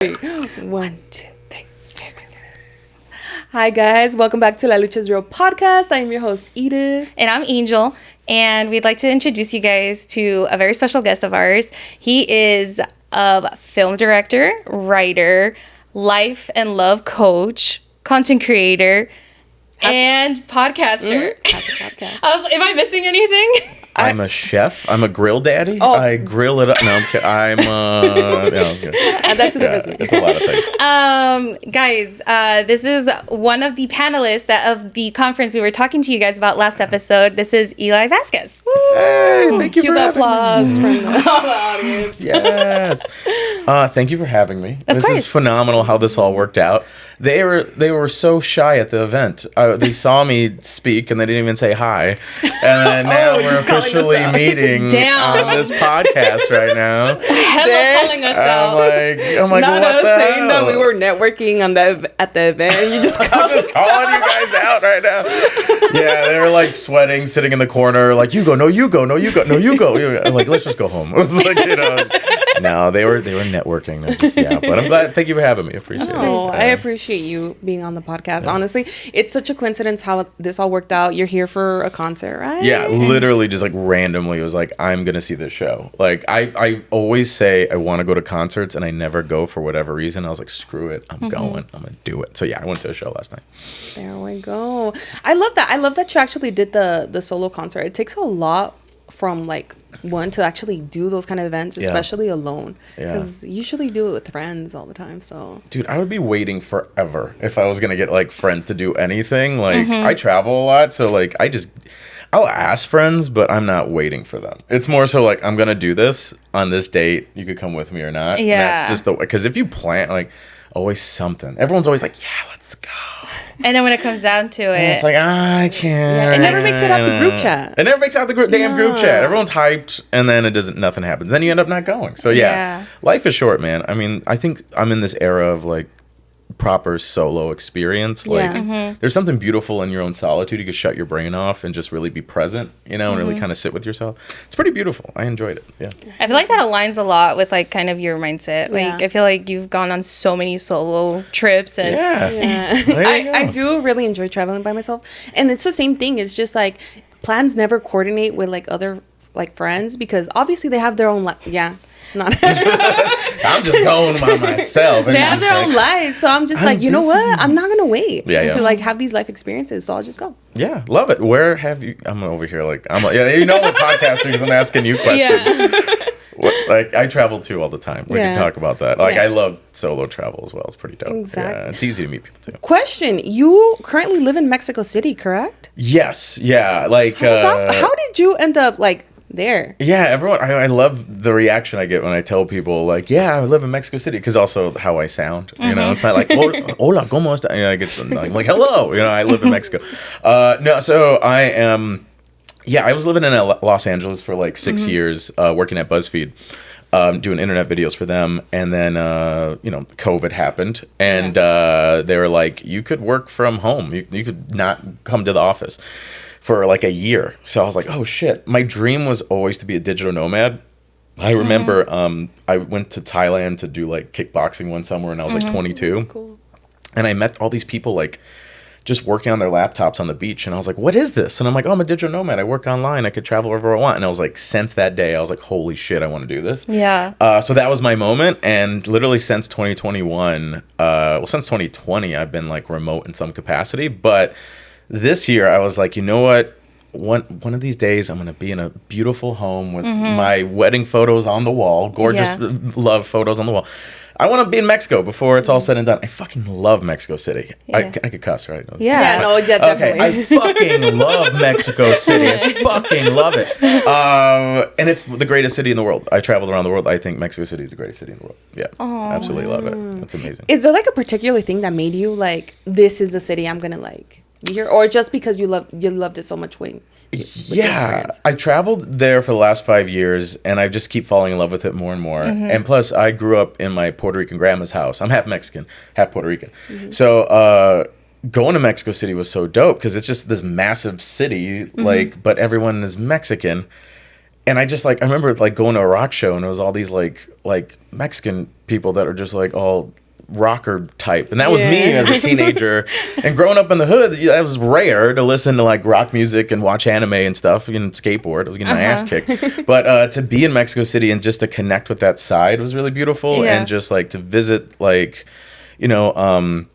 1, 2, 3. Hi guys, welcome back to La Lucha's Real podcast. I am your host Edith. And I'm Angel. And we'd like to introduce you guys to a very special guest of ours. He is a film director, writer, life and love coach, content creator, and podcaster. That's a podcast. Am I missing anything? I'm a chef. I'm a grill daddy. Oh. I grill it up. No, I'm kidding. Add that to the resume. It's a lot of things. Guys, this is one of the panelists of the conference we were talking to you guys about last episode. This is Eli Vazquez. Hey, thank you Cue for the having applause me. from the audience. Yes. Thank you for having me. This course. is phenomenal how this all worked out. They were so shy at the event. They saw me speak and they didn't even say hi. And now we're officially meeting Damn. on this podcast right now. Hello, calling us out. I'm like, Not what us the saying hell? that we were networking at the event. And you just I'm just calling you guys out right now. Yeah, they were like sweating, sitting in the corner, like, you go, no, you go, no, you go, no, you go. I'm like, let's just go home. It was like, no, they were networking. But I'm glad. Thank you for having me. Appreciate it. I appreciate you being on the podcast. Yeah. Honestly, it's such a coincidence how this all worked out. You're here for a concert, right? Yeah, literally just like randomly it was like, I'm going to see this show. Like I always say I want to go to concerts and I never go for whatever reason. I was like, screw it. I'm going. I'm going to do it. So yeah, I went to a show last night. There we go. I love that. I love that you actually did the solo concert. It takes a lot from like one to actually do those kind of events, especially alone, because usually do it with friends all the time. So dude, I would be waiting forever if I was gonna get like friends to do anything. Like I travel a lot, so like I'll ask friends, but I'm not waiting for them. It's more so like, I'm gonna do this on this date, you could come with me or not. Yeah, and that's just the, because if you plan, like, always something, everyone's always like, yeah, let's go. And then when it comes down to it, It's like, I can't. yeah, it never makes it out the group chat. It never makes out the damn group chat. Everyone's hyped, and then nothing happens. Then you end up not going. So yeah, life is short, man. I mean, I think I'm in this era of like proper solo experience. Like there's something beautiful in your own solitude. You can shut your brain off and just really be present, and really kind of sit with yourself. It's pretty beautiful. I enjoyed it. Yeah. I feel like that aligns a lot with like kind of your mindset. Like I feel like you've gone on so many solo trips and I do really enjoy traveling by myself, and it's the same thing. It's just like plans never coordinate with like other like friends, because obviously they have their own I'm just going by myself. They have their own lives, so I'm just like, you know what? I'm not gonna wait to like have these life experiences, so I'll just go. Yeah, love it. Where have you? I'm over here like I'm a podcaster because I'm asking you questions. Like I travel too all the time. We can talk about that. Like I love solo travel as well. It's pretty dope. Exactly. Yeah, it's easy to meet people too. Question: you currently live in Mexico City, correct? Yes. Yeah. Like how did you end up like there? Yeah, everyone. I love the reaction I get when I tell people like, yeah, I live in Mexico City, because also how I sound. It's not like hola, ¿cómo está? I'm like, hello. I live in Mexico. No, so I am. Yeah, I was living in Los Angeles for like 6 years, working at BuzzFeed, doing internet videos for them. And then, COVID happened, and they were like, you could work from home. You could not come to the office for like a year. So I was like, oh shit. My dream was always to be a digital nomad. I remember I went to Thailand to do like kickboxing one summer, and I was like 22. That's cool. And I met all these people like just working on their laptops on the beach, and I was like, what is this? And I'm like, oh, I'm a digital nomad. I work online. I could travel wherever I want. And I was like, since that day, I was like, holy shit, I want to do this. Yeah. So that was my moment. And literally since 2021, since 2020, I've been like remote in some capacity. But this year I was like, you know what? One of these days I'm going to be in a beautiful home with my wedding photos on the wall, gorgeous love photos on the wall. I want to be in Mexico before it's all said and done. I fucking love Mexico City. I could cuss, right? Definitely. Okay, I fucking love Mexico City. I fucking love it. And it's the greatest city in the world. I traveled around the world. I think Mexico City is the greatest city in the world. Yeah, absolutely love it. It's amazing. Is there like a particular thing that made you like, this is the city I'm gonna like be here, or just because you loved it so much when? Yeah, I traveled there for the last 5 years, and I just keep falling in love with it more and more. And plus, I grew up in my Puerto Rican grandma's house. I'm half Mexican, half Puerto Rican. So going to Mexico City was so dope, because it's just this massive city, but everyone is Mexican. and I just like, I remember like going to a rock show and it was all these like Mexican people that are just like all rocker type, and that was me as a teenager. And growing up in the hood, that was rare to listen to like rock music and watch anime and stuff and skateboard. I was getting my ass kicked. But to be in Mexico City and just to connect with that side was really beautiful. And just like to visit like, you know,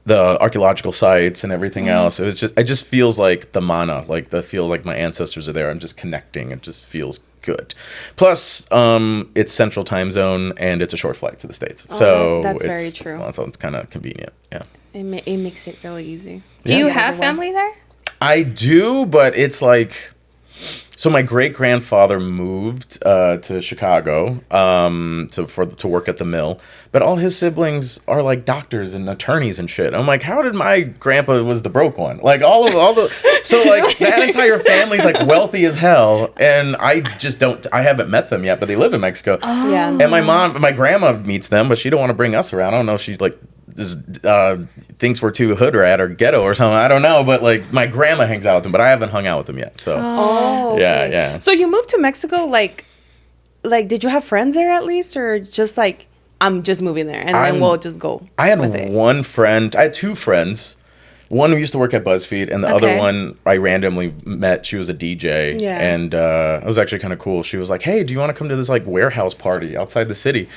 the archaeological sites and everything else. It just feels like the mana, like the feels like my ancestors are there. I'm just connecting. It just feels good. Plus, it's Central Time Zone and it's a short flight to the States. So that's very true. So it's kind of convenient. Yeah. It makes it really easy. Do you have family there? I do, but it's like, so my great grandfather moved to Chicago to work at the mill, but all his siblings are like doctors and attorneys and shit. I'm like, how did my grandpa was the broke one? Like all the so like that entire family's like wealthy as hell, and I haven't met them yet, but they live in Mexico. Oh. Yeah. And my grandma meets them, but she don't want to bring us around. I don't know if she like thinks we're too hood rat or ghetto or something. I don't know, but like my grandma hangs out with them, but I haven't hung out with them yet. So okay. yeah. So you moved to Mexico, like did you have friends there at least, or just like I'm just moving there and then we'll just go? I had one friend. I had two friends. One who used to work at BuzzFeed, and the other one I randomly met. She was a DJ, and it was actually kind of cool. She was like, "Hey, do you want to come to this like warehouse party outside the city?"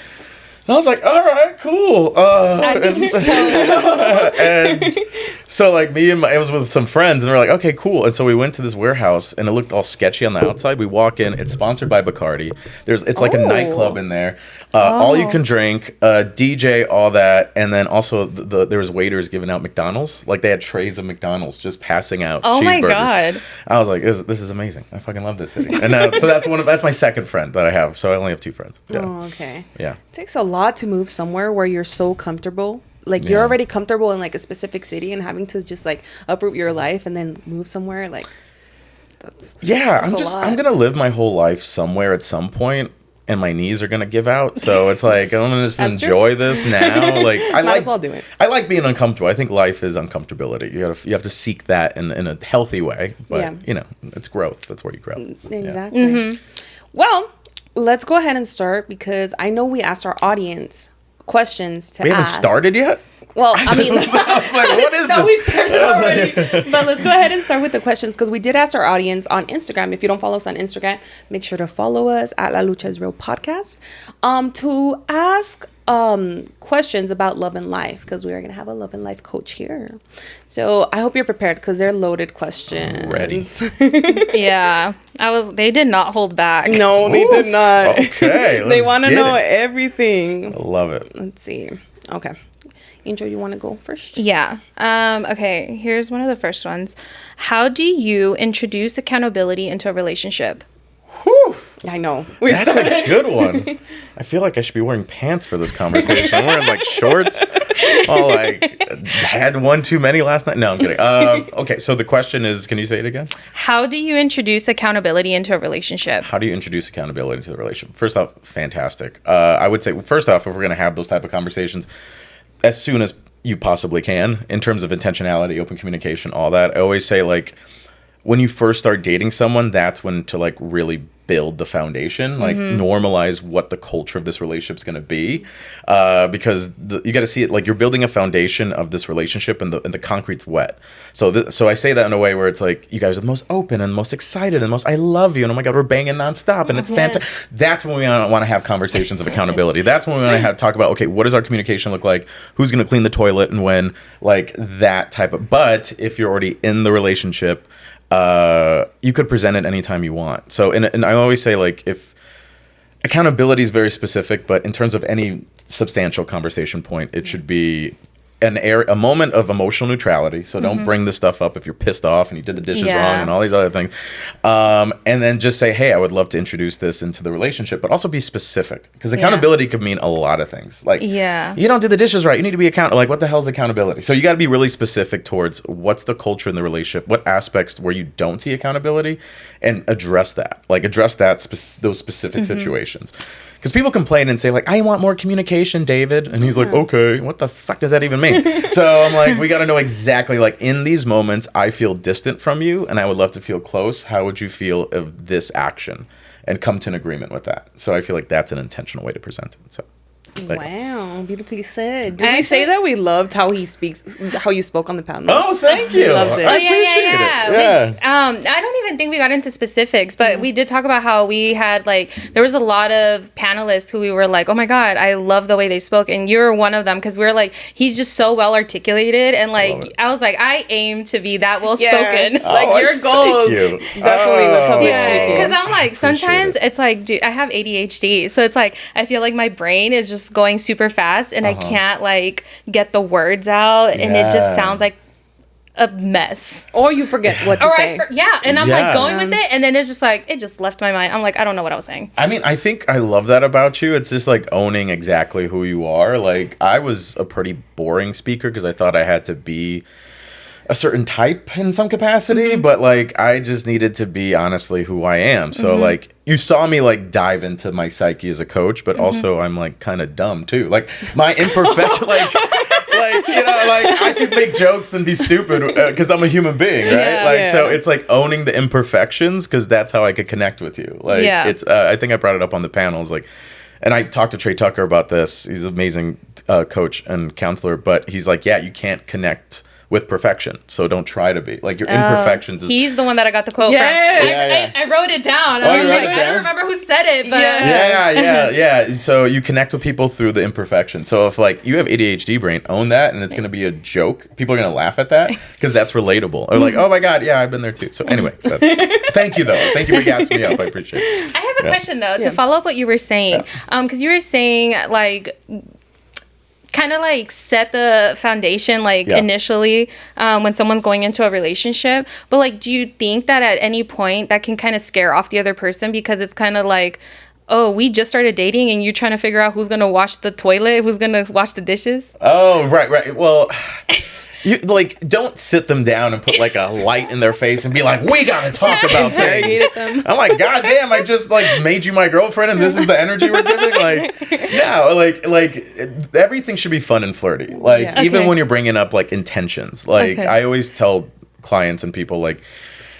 And I was like, all right, cool. And so like I was with some friends and we were like, okay, cool. And so we went to this warehouse and it looked all sketchy on the outside. We walk in, it's sponsored by Bacardi. It's like a nightclub in there. All you can drink, DJ, all that. And then also there was waiters giving out McDonald's. Like they had trays of McDonald's just passing out cheeseburgers. My God. I was like, this is amazing. I fucking love this city. And so that's my second friend that I have. So I only have two friends. Yeah. Oh, okay. Yeah. It takes a lot to move somewhere where you're so comfortable. Like you're already comfortable in like a specific city, and having to just like uproot your life and then move somewhere like that's I'm gonna live my whole life somewhere at some point, and my knees are gonna give out. So it's like I'm gonna just enjoy this now. Like I might as well do it. I like being uncomfortable. I think life is uncomfortability. You have to seek that in a healthy way. But you know, it's growth. That's where you grow. Exactly. Yeah. Mm-hmm. Well, let's go ahead and start, because I know we asked our audience questions to ask. We haven't started yet? Well, I mean, I was like, what is this? We started already. But let's go ahead and start with the questions, because we did ask our audience on Instagram. If you don't follow us on Instagram, make sure to follow us at La Lucha is Real Podcast, to ask questions about love and life, because we are going to have a love and life coach here. So I hope you're prepared, because they're loaded questions. Ready. Yeah. They did not hold back. No, they did not. Okay. They want to know everything. I love it. Let's see. Okay. Angel, you want to go first? Yeah. Okay. Here's one of the first ones. How do you introduce accountability into a relationship? Whew. I know. That's a good one. I feel like I should be wearing pants for this conversation. I'm wearing like shorts. Oh, like had one too many last night. No, I'm kidding. Okay, so the question is, can you say it again? How do you introduce accountability into a relationship? How do you introduce accountability into the relationship? First off, fantastic. I would say, first off, if we're going to have those type of conversations, as soon as you possibly can, in terms of intentionality, open communication, all that. I always say, like, when you first start dating someone, that's when to like really build the foundation, like normalize what the culture of this relationship is going to be, because you got to see it like you're building a foundation of this relationship, and the concrete's wet. So I say that in a way where it's like, you guys are the most open and most excited and most I love you, and oh my God, we're banging nonstop, and it's fantastic. That's when we want to have conversations of accountability. That's when we want to talk about, okay, what does our communication look like? Who's going to clean the toilet and when? Like that type of. But if you're already in the relationship, you could present it anytime you want. So, and I always say, like, if accountability is very specific, but in terms of any substantial conversation point, it should be a moment of emotional neutrality. So don't bring this stuff up if you're pissed off and you did the dishes wrong and all these other things. And then just say, hey, I would love to introduce this into the relationship, but also be specific, because accountability could mean a lot of things. Like, you don't do the dishes right, you need to be accountable. Like, what the hell is accountability? So you got to be really specific towards what's the culture in the relationship, what aspects where you don't see accountability, and address that. Like, address those specific situations. Because people complain and say, like, I want more communication, David. And he's like, okay, what the fuck does that even mean? So I'm like, we got to know exactly, like, in these moments, I feel distant from you and I would love to feel close. How would you feel of this action? and come to an agreement with that. So I feel like that's an intentional way to present it. So. Wow, beautifully said. Did we say that we loved how he speaks, how you spoke on the panel? Oh, thank you. Loved it. I appreciate it. Yeah. I don't even think we got into specifics, but we did talk about how we had there was a lot of panelists who we were like, oh my God, I love the way they spoke. And you're one of them because we were like, he's just so well articulated. And I was like, I aim to be that well spoken. Yeah. Your goals. Definitely with public speaking. Because I'm like, sometimes it's like, dude, I have ADHD. So it's like, I feel like my brain is just going super fast and I can't get the words out and it just sounds like a mess, or you forget what to say. And I'm going with it and then it's just it just left my mind. I'm like, I don't know what I was saying. I mean, I think I love that about you. It's just owning exactly who you are. I was a pretty boring speaker because I thought I had to be a certain type in some capacity, but I just needed to be honestly who I am. So you saw me dive into my psyche as a coach, but also I'm kind of dumb too. My imperfect, I could make jokes and be stupid because I'm a human being, right? So it's owning the imperfections because that's how I could connect with you. It's I think I brought it up on the panels, and I talked to Trey Tucker about this. He's an amazing coach and counselor, but he's you can't connect with perfection, so don't try to be your imperfections. He's the one that I got the quote from. I wrote it down. I don't remember who said it, but yeah. So you connect with people through the imperfection. So if you have ADHD brain, own that, and it's gonna be a joke. People are gonna laugh at that because that's relatable. Or oh my God, yeah, I've been there too. So anyway, thank you though. Thank you for gassing me up. I appreciate it. I have a question though to follow up what you were saying, because you were saying kind of set the foundation initially when someone's going into a relationship, but do you think that at any point that can kind of scare off the other person because it's kind of oh, we just started dating and you're trying to figure out who's gonna wash the toilet, who's gonna wash the dishes? Oh, right. Well, you don't sit them down and put a light in their face and be like, we gotta talk about things. I'm like, God damn, I just made you my girlfriend and this is the energy we're giving. No, everything should be fun and flirty. Even when you're bringing up intentions. I always tell clients and people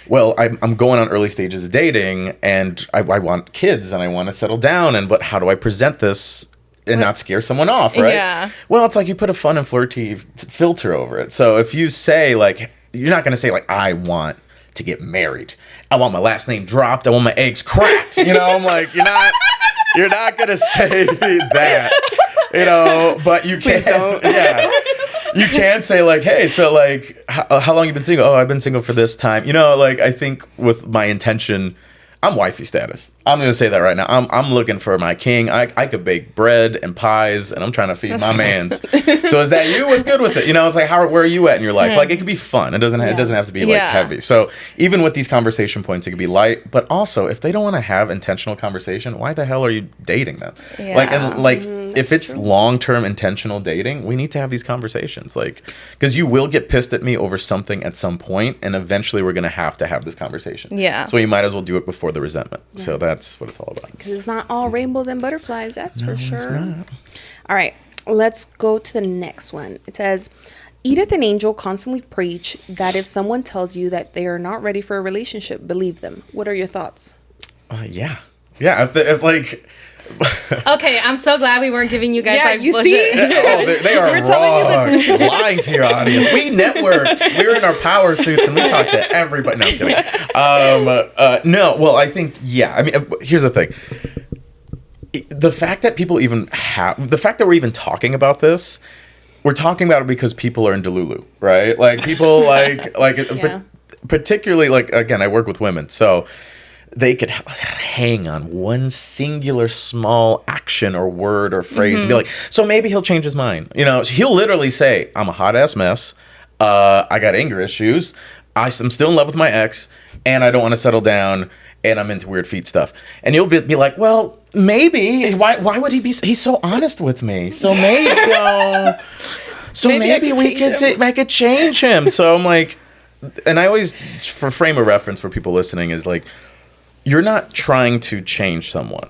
well, I'm going on early stages of dating and I want kids and I want to settle down but how do I present this and not scare someone off, right? Yeah. Well, it's you put a fun and flirty filter over it. So if you say you're not going to say I want to get married. I want my last name dropped. I want my eggs cracked. I'm you're not going to say that, but you can. Yeah. You can say hey, so how long you been single? Oh, I've been single for this time. I think with my intention, I'm wifey status. I'm gonna say that right now. I'm looking for my king. I could bake bread and pies, and I'm trying to feed my mans. So is that you? What's good with it? It's where are you at in your life? It could be fun. It doesn't have to be heavy. So even with these conversation points, it could be light. But also, if they don't want to have intentional conversation, why the hell are you dating them? If it's long-term intentional dating, we need to have these conversations. Because you will get pissed at me over something at some point, and eventually we're gonna have to have this conversation. Yeah. So you might as well do it before the resentment. Yeah. So that's what it's all about. Because it's not all rainbows and butterflies, that's for sure. It's not. All right, let's go to the next one. It says, Edith and Angel constantly preach that if someone tells you that they are not ready for a relationship, believe them. What are your thoughts? Yeah. If Okay, I'm so glad we weren't giving you guys you bullshit. See? They are wrong. Lying to your audience. We networked. We were in our power suits and we talked to everybody. No, I'm kidding. No, well, I think, I mean, here's the thing. The fact that people even the fact that we're even talking about this, we're talking about it because people are in Delulu, right? People particularly again, I work with women, so they could hang on one singular small action or word or phrase and be like, so maybe he'll change his mind. He'll literally say, I'm a hot ass mess. I got anger issues. I'm still in love with my ex and I don't want to settle down and I'm into weird feet stuff. And you'll be like, well, maybe. Why would he be? He's so honest with me. So maybe, maybe I could change him. So I'm like, and I always, for frame of reference for people listening is you're not trying to change someone.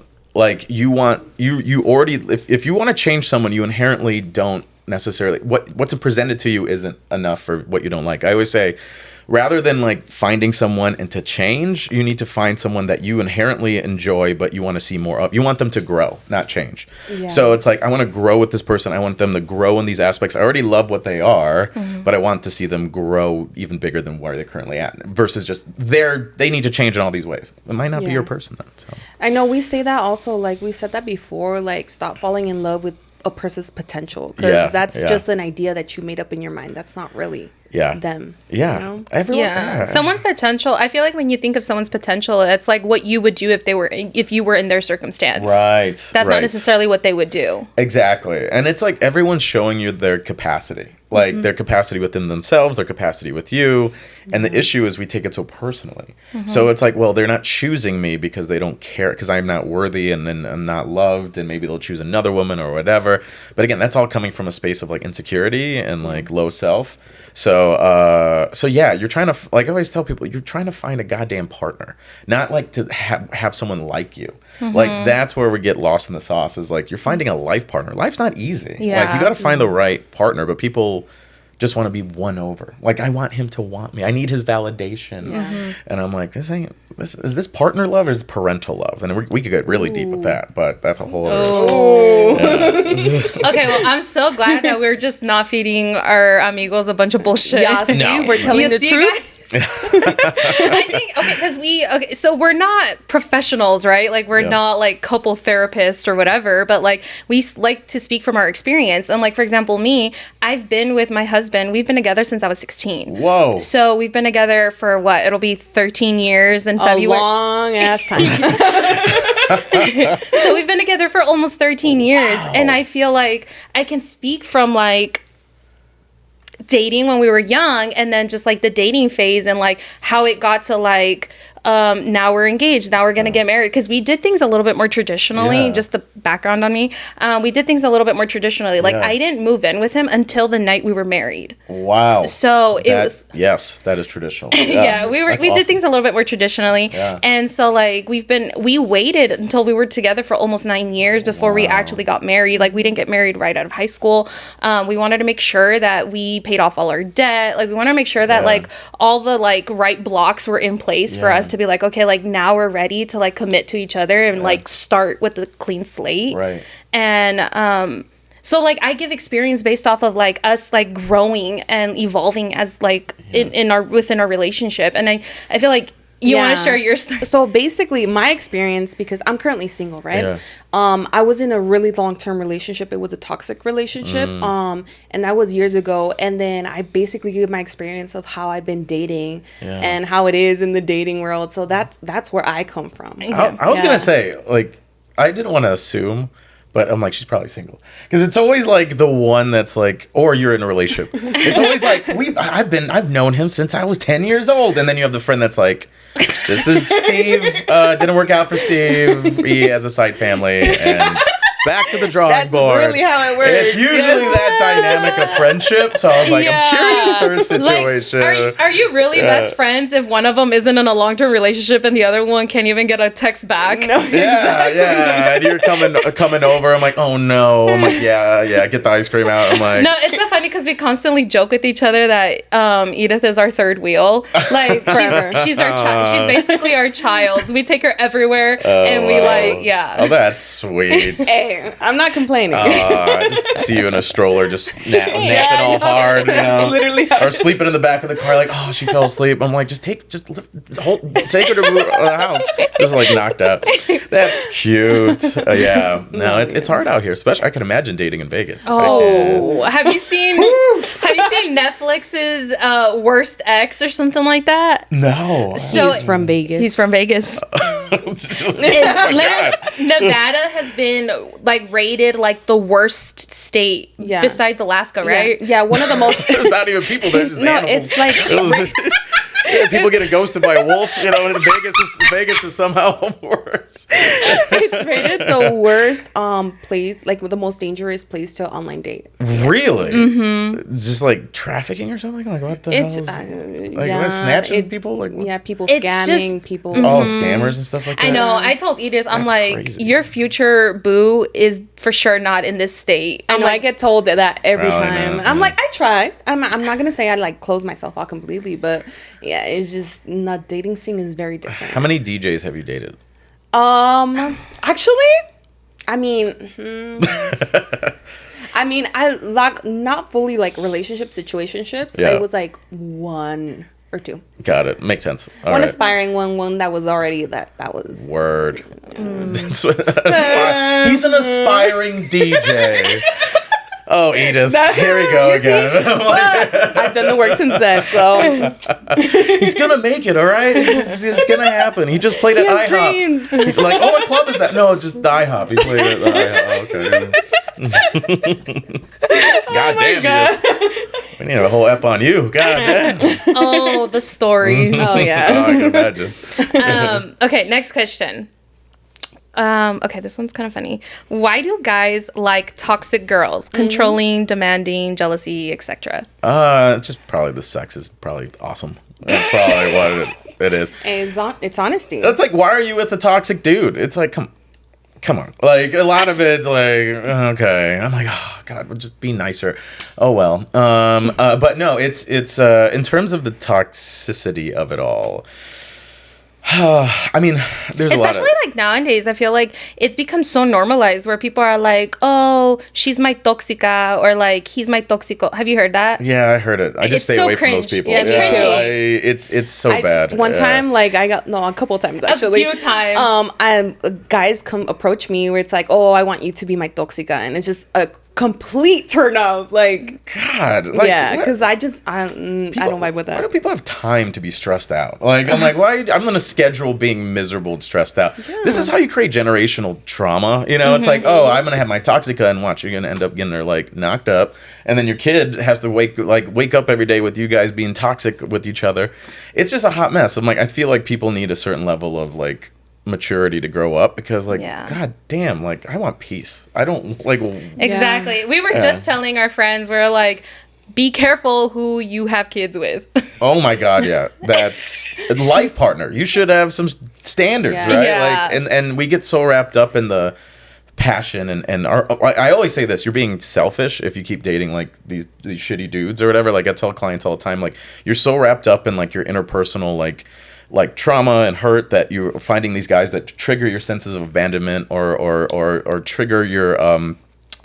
You already, if you want to change someone, you inherently don't necessarily, what's presented to you isn't enough for what you don't like. I always say, rather than like finding someone and to change, you need to find someone that you inherently enjoy, but you want to see more of. You want them to grow, not change. Yeah. So it's like, I want to grow with this person. I want them to grow in these aspects. I already love what they are, but I want to see them grow even bigger than where they're currently at, versus just they need to change in all these ways. It might not be your person then. So. I know we say that also, like we said that before, like stop falling in love with a person's potential, because that's just an idea that you made up in your mind. That's not really them. Yeah. You know? Everyone, someone's potential. I feel like when you think of someone's potential, it's like what you would do if you were in their circumstance. Right. That's not necessarily what they would do. Exactly. And it's like everyone's showing you their capacity. Like their capacity within themselves, their capacity with you. And the issue is we take it so personally. So it's like, well, they're not choosing me because they don't care, because I'm not worthy and then I'm not loved, and maybe they'll choose another woman or whatever. But again, that's all coming from a space of like insecurity and like low self. So yeah, you're trying to, like I always tell people, you're trying to find a goddamn partner, not like to have someone like you. Like that's where we get lost in the sauce, is like you're finding a life partner. Life's not easy. Like you got to find the right partner, but people just want to be won over. Like, I want him to want me. I need his validation. And I'm like, is this partner love or is it parental love? And we could get really deep with that, but that's a whole other Okay, well, I'm so glad that we're just not feeding our amigos a bunch of bullshit. Yeah, see, we're telling the truth. I think, so we're not professionals, right? Like, we're not like couple therapists or whatever, but like we like to speak from our experience. And like, for example, me, I've been with my husband, we've been together since I was 16. Whoa. So we've been together for what? It'll be 13 years in February. A long ass time. So we've been together for almost 13 years. And I feel like I can speak from like dating when we were young, and then just like the dating phase, and like how it got to like now we're engaged, now we're gonna get married, because we did things a little bit more traditionally. Just the background on me, we did things a little bit more traditionally. Like I didn't move in with him until the night we were married. Wow. So it was, yes, that is traditional. we did things a little bit more traditionally. And so like we waited until we were together for almost 9 years before we actually got married. Like, we didn't get married right out of high school. We wanted to make sure that we paid off all our debt. Like, we wanted to make sure that like all the like right blocks were in place for us to be like, okay, like now we're ready to like commit to each other and like start with a clean slate. Right. And so like I give experience based off of like us like growing and evolving as like within our relationship. And I feel like you want to share your story. So basically, my experience, because I'm currently single, right? I was in a really long-term relationship. It was a toxic relationship, and that was years ago. And then I basically give my experience of how I've been dating and how it is in the dating world. So that's where I come from. I was gonna say, like, I didn't want to assume, but I'm like, she's probably single, because it's always like the one that's like, or you're in a relationship. It's always like I've known him since I was 10 years old, and then you have the friend that's like, this is Steve. Didn't work out for Steve. He has a side family, and back to the drawing board. That's really how it works. It's usually that dynamic of friendship. So I was like, I'm curious her situation. Like, are you really best friends if one of them isn't in a long-term relationship and the other one can't even get a text back? No, exactly. Yeah. And you're coming over. I'm like, oh no. I'm like, yeah. Get the ice cream out. I'm like, no, it's so funny because we constantly joke with each other that Edith is our third wheel. Like, she's our child. She's basically our child. We take her everywhere, and we Oh, that's sweet. Hey, I'm not complaining. I just see you in a stroller, just napping all hard, you know, that's literally how or sleeping in the back of the car, like, oh, she fell asleep. I'm like, take her to the house, just like knocked out. That's cute. No, it's hard out here, especially I can imagine dating in Vegas. Oh, have you seen Netflix's Worst Ex or something like that? No. So he's from Vegas. He's from Vegas. Nevada has been like rated like the worst state besides Alaska, right? Yeah, one of the most. There's not even people there, just animals. It's like People getting ghosted by a wolf. You know, and Vegas is somehow worse. It's rated the worst place, like the most dangerous place to online date. Really? Mm-hmm. Just like trafficking or something? Like what the hell? Is, like snatching people? Like what? Yeah, people scamming people. Oh, scammers and stuff like that. I know. I told Edith, I'm like, crazy. Your future boo is for sure not in this state. I know, I get told that every time. No, I'm like, I try. I'm not gonna say I like close myself out completely, but yeah, it's just not dating scene is very different. How many DJs have you dated? Actually, I mean, I like not fully like relationship situationships. Yeah. It was like 1 or 2. Got it. Makes sense. All One right. aspiring one that was already that was. Word. He's an aspiring DJ. Oh, Edith. Here we go again. I've done the work since then, so He's gonna make it, all right? It's gonna happen. He just played at IHOP. dreams. He's like, oh, what club is that? No, just the IHOP. He played at the IHOP. Okay. God damn, Edith. We need a whole ep on you. God damn. Oh, the stories. Oh yeah. Oh, I can imagine. Okay, next question. Okay, this one's kind of funny. Why do guys like toxic girls? Controlling, demanding, jealousy, etc. It's just probably the sex is probably awesome. That's probably what it is. It's honesty. It's like, why are you with the toxic dude? It's like, come on. Like, a lot of it's like, okay. I'm like, oh God, well, just be nicer. Oh well. But no, it's in terms of the toxicity of it all. I mean, there's Especially a lot of... like nowadays, I feel like it's become so normalized where people are like, oh, she's my toxica, or like, he's my toxico. Have you heard that? Yeah, I heard it. I just It's stay so away from cringe. those people. Yeah, it's cringy. It's so bad. One time, like a couple times actually. A few times. Guys come approach me where it's like, oh, I want you to be my toxica, and it's just a complete turn off. Like, God, like, yeah, what? because I don't vibe with that. Why do people have time to be stressed out? Like, I'm like, why? I'm gonna schedule being miserable and stressed out. Yeah. This is how you create generational trauma. You know, it's like, oh, I'm gonna have my toxica, and watch, you're gonna end up getting her like knocked up, and then your kid has to wake up every day with you guys being toxic with each other. It's just a hot mess. I'm like, I feel like people need a certain level of like maturity to grow up, because like, God damn, like, I want peace. I don't like Exactly. We were just telling our friends, we're like, be careful who you have kids with. Oh my God, yeah. That's a life partner. You should have some standards, right? Yeah. Like, and we get so wrapped up in the passion and I always say this, you're being selfish if you keep dating like these shitty dudes or whatever. Like, I tell clients all the time, like, you're so wrapped up in like your interpersonal like trauma and hurt that you're finding these guys that trigger your senses of abandonment or trigger your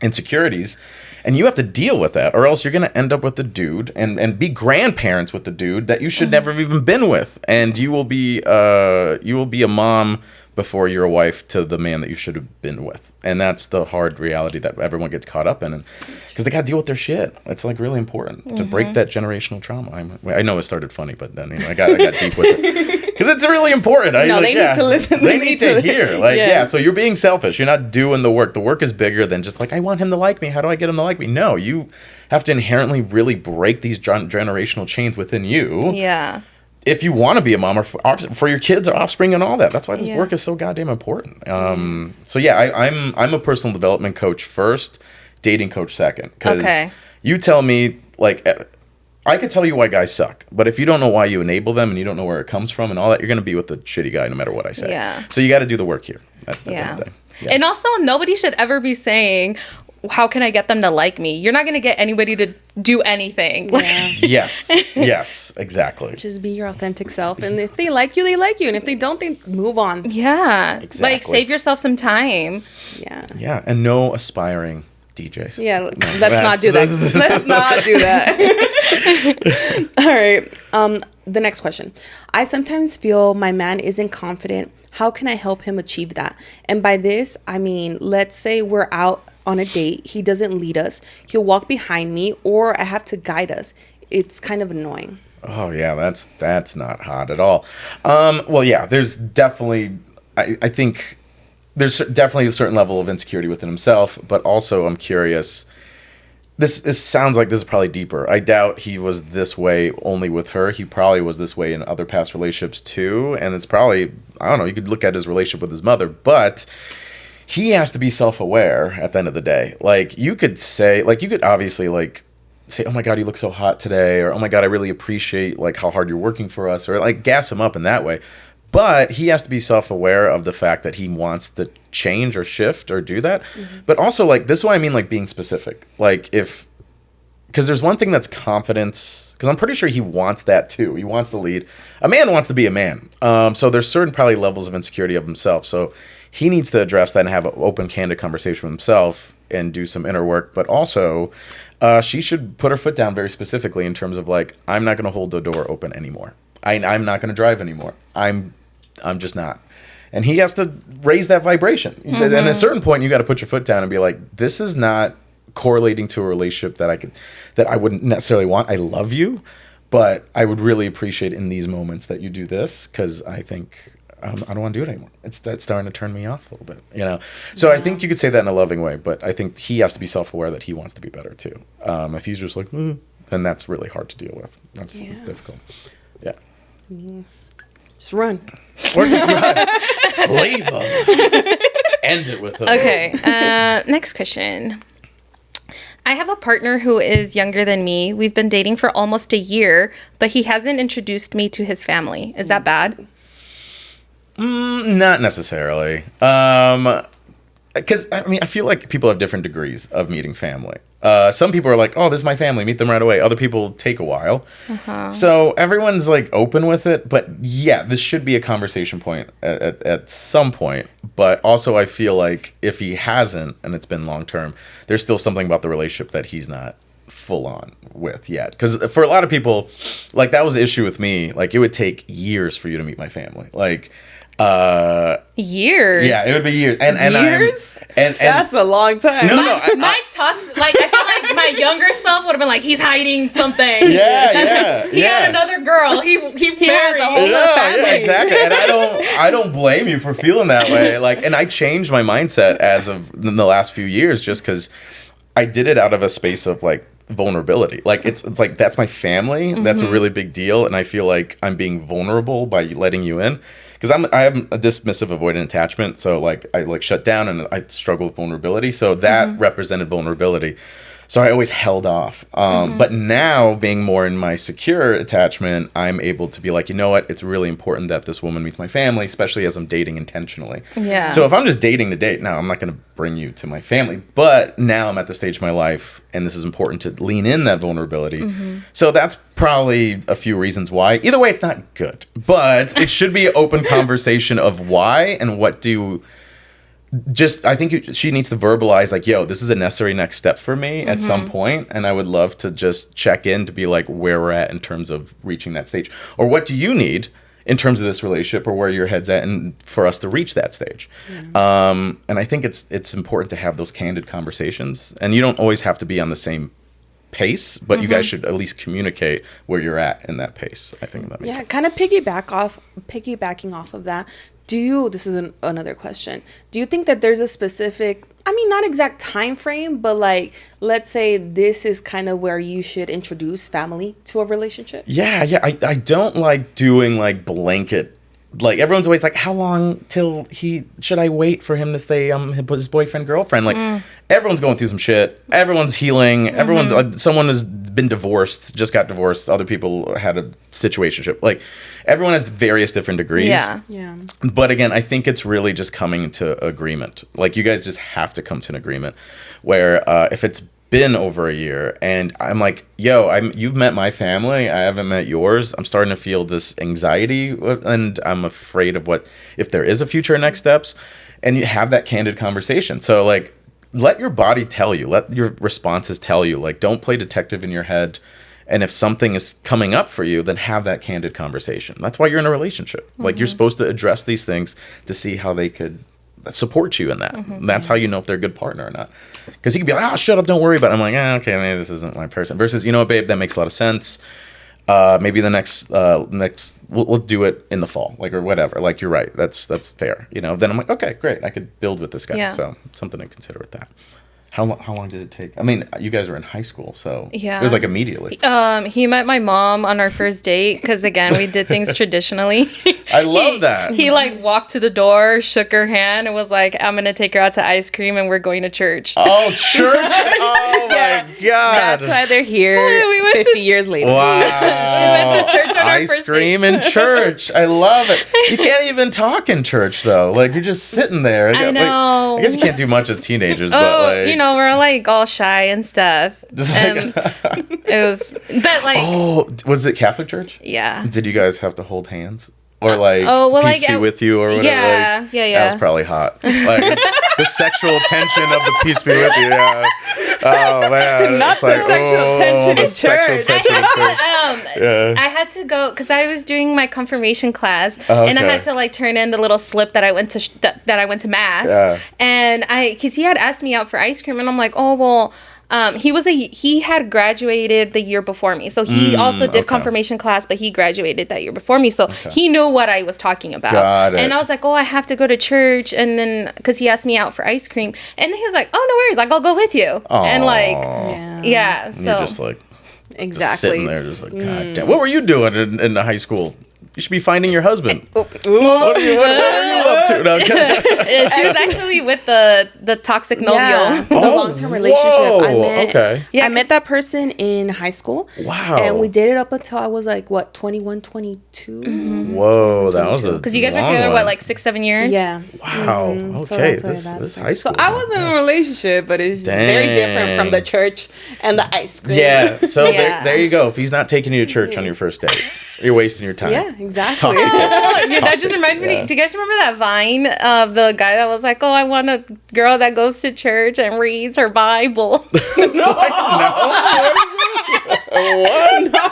insecurities, and you have to deal with that, or else you're gonna end up with the dude and be grandparents with the dude that you should never have even been with, and you will be a mom before you're a wife to the man that you should have been with. And that's the hard reality that everyone gets caught up in, and because they got to deal with their shit. It's like really important to break that generational trauma. I know it started funny, but then I got deep with it because it's really important. They need to listen. They need to hear. Like, so you're being selfish. You're not doing the work. The work is bigger than just like, I want him to like me. How do I get him to like me? No, you have to inherently really break these generational chains within you. Yeah. If you want to be a mom or for your kids or offspring and all that. That's why this work is so goddamn important. So yeah, I'm a personal development coach first, dating coach second. Because you tell me, like, I could tell you why guys suck, but if you don't know why you enable them and you don't know where it comes from and all that, you're going to be with the shitty guy no matter what I say. Yeah. So you got to do the work here. At the end of the day. Yeah. And also, nobody should ever be saying, how can I get them to like me? You're not going to get anybody to do anything. Yeah. Yes, exactly. Just be your authentic self. And if they like you, they like you. And if they don't, they move on. Yeah. Exactly. Like, save yourself some time. Yeah. Yeah. And no aspiring DJs. Yeah. Let's not do that. Let's not do that. All right. The next question. I sometimes feel my man isn't confident. How can I help him achieve that? And by this, I mean, let's say we're out on a date, he doesn't lead us, he'll walk behind me, or I have to guide us. It's kind of annoying. Oh yeah, that's not hot at all. Well, yeah, there's definitely, I think there's definitely a certain level of insecurity within himself, but also I'm curious, this sounds like this is probably deeper. I doubt he was this way only with her. He probably was this way in other past relationships too. And it's probably, I don't know, you could look at his relationship with his mother, but he has to be self-aware at the end of the day. Like, you could obviously, like, say, oh my God, you look so hot today, or oh my God, I really appreciate, like, how hard you're working for us, or, like, gas him up in that way. But he has to be self-aware of the fact that he wants to change or shift or do that. Mm-hmm. But also, like, this is what I mean, like, being specific. Like, because there's one thing that's confidence, because I'm pretty sure he wants that too. He wants the lead. A man wants to be a man. So there's certain probably levels of insecurity of himself. So he needs to address that and have an open, candid conversation with himself and do some inner work. But also, she should put her foot down very specifically in terms of, like, I'm not going to hold the door open anymore. I'm not going to drive anymore. I'm just not. And he has to raise that vibration. Mm-hmm. And at a certain point, you got to put your foot down and be like, this is not correlating to a relationship that I wouldn't necessarily want. I love you, but I would really appreciate in these moments that you do this, because I think I don't want to do it anymore. It's starting to turn me off a little bit, you know? So I think you could say that in a loving way, but I think he has to be self-aware that he wants to be better too. If he's just like, then that's really hard to deal with. It's difficult. Yeah. Just run. Or just run. Leave them. End it with them. Okay. Next question. I have a partner who is younger than me. We've been dating for almost a year, but he hasn't introduced me to his family. Is that bad? Not necessarily. Because, I mean, I feel like people have different degrees of meeting family. Some people are like, oh, this is my family, meet them right away. Other people take a while. Uh-huh. So everyone's, like, open with it. But, yeah, this should be a conversation point at some point. But also I feel like if he hasn't, and it's been long-term, there's still something about the relationship that he's not full on with yet. Because for a lot of people, like, that was the issue with me. Like, it would take years for you to meet my family. Like... years. Yeah, it would be years. And years? And that's a long time. No, Mike talks like, I feel like my younger self would have been like, he's hiding something. Yeah. He had another girl. He married the whole family. Yeah, exactly. And I don't blame you for feeling that way. Like, and I changed my mindset as of in the last few years, just because I did it out of a space of, like, vulnerability. Like, it's like, that's my family. Mm-hmm. That's a really big deal, and I feel like I'm being vulnerable by letting you in. Because I have a dismissive avoidant attachment, so, like, I, like, shut down and I struggle with vulnerability. So that represented vulnerability. So I always held off. But now, being more in my secure attachment, I'm able to be like, you know what? It's really important that this woman meets my family, especially as I'm dating intentionally. Yeah. So if I'm just dating to date, now I'm not going to bring you to my family. But now I'm at the stage of my life, and this is important to lean in that vulnerability. Mm-hmm. So that's probably a few reasons why. Either way, it's not good. But it should be an open conversation of why and what do... Just, I think she needs to verbalize, like, yo, this is a necessary next step for me at some point, and I would love to just check in to be like where we're at in terms of reaching that stage, or what do you need in terms of this relationship, or where your head's at, and for us to reach that stage. And I think it's important to have those candid conversations, and you don't always have to be on the same pace, but you guys should at least communicate where you're at in that pace. I think that makes sense. Kind of piggybacking off of that. This is another question. Do you think that there's a specific, I mean, not exact time frame, but, like, let's say this is kind of where you should introduce family to a relationship? Yeah. I don't like doing, like, blanket. Like, everyone's always like, how long should I wait for him to say his boyfriend, girlfriend? Like, everyone's going through some shit. Everyone's healing. Everyone's, someone has been divorced, just got divorced. Other people had a situationship. Like, everyone has various different degrees. Yeah. But again, I think it's really just coming to agreement. Like, you guys just have to come to an agreement where if it's been over a year and I'm like, yo, you've met my family, I haven't met yours, I'm starting to feel this anxiety and I'm afraid of what if there is a future next steps, and you have that candid conversation. So, like, let your body tell you, let your responses tell you, like, don't play detective in your head. And if something is coming up for you, then have that candid conversation. That's why you're in a relationship. Like, you're supposed to address these things to see how they could support you in that. That's how you know if they're a good partner or not. Because he could be like, oh, shut up, don't worry about it. I'm like, okay, maybe this isn't my person. Versus, you know what, babe, that makes a lot of sense. Maybe the next we'll do it in the fall, like, or whatever. Like, you're right. That's fair. You know, then I'm like, okay, great. I could build with this guy. Yeah. So something to consider with that. How long did it take? I mean, you guys were in high school, so Yeah. it was like immediately. He met my mom on our first date because again we did things traditionally. I love that. He like walked to the door, shook her hand, and was like, "I'm gonna take her out to ice cream, and we're going to church." Oh, church! Oh my god! That's why they're here. We went 50 years later. Wow. We went to church on our Ice first cream in church. I love it. You can't even talk in church though. Like you're just sitting there. I know. Like, I guess you can't do much as teenagers, Oh, but like you know, we're like all shy and stuff. Just And it was, but like, Oh, was it Catholic church? yeah. Did you guys have to hold hands? Or like, oh, well, peace like, be with you or whatever? yeah, like, yeah. That was probably hot. Like, the sexual tension of the peace be with you, yeah. Oh, man. Not It's the sexual tension the in sexual church. tension in church. Yeah. I had to go because I was doing my confirmation class, Oh, and I okay. had to like turn in the little slip that I went to that I went to mass, Yeah. and because he had asked me out for ice cream, and I'm like, oh well. He had graduated the year before me, so he also did okay. confirmation class, but he graduated that year before me, so he knew what I was talking about. Got it. And I was like, oh, I have to go to church, and then because he asked me out for ice cream, and then he was like, oh, no worries, like I'll go with you, and like, yeah, And so you're just like, Exactly. just sitting there, just like, God damn. What were you doing in high school? You should be finding your husband. What are you up to? No, she was actually with the toxic novio. Yeah, the long-term relationship. Okay. Yeah, I met that person in high school. Wow. And we dated up until I was like, what, 21, 22? Whoa, that was a because you guys were long together, one. what, like 6-7 years? Yeah. Wow. So Okay. that's why This that's high school. So I wasn't in a relationship, but it's very different from the church and the ice cream. Yeah. So Yeah. there you go. If he's not taking you to church on your first date, you're wasting your time. Yeah, exactly. Toxic. Yeah, that just reminded me. Yeah. Do you guys remember that Vine of the guy that was like, "Oh, I want a girl that goes to church and reads her Bible"? What? No.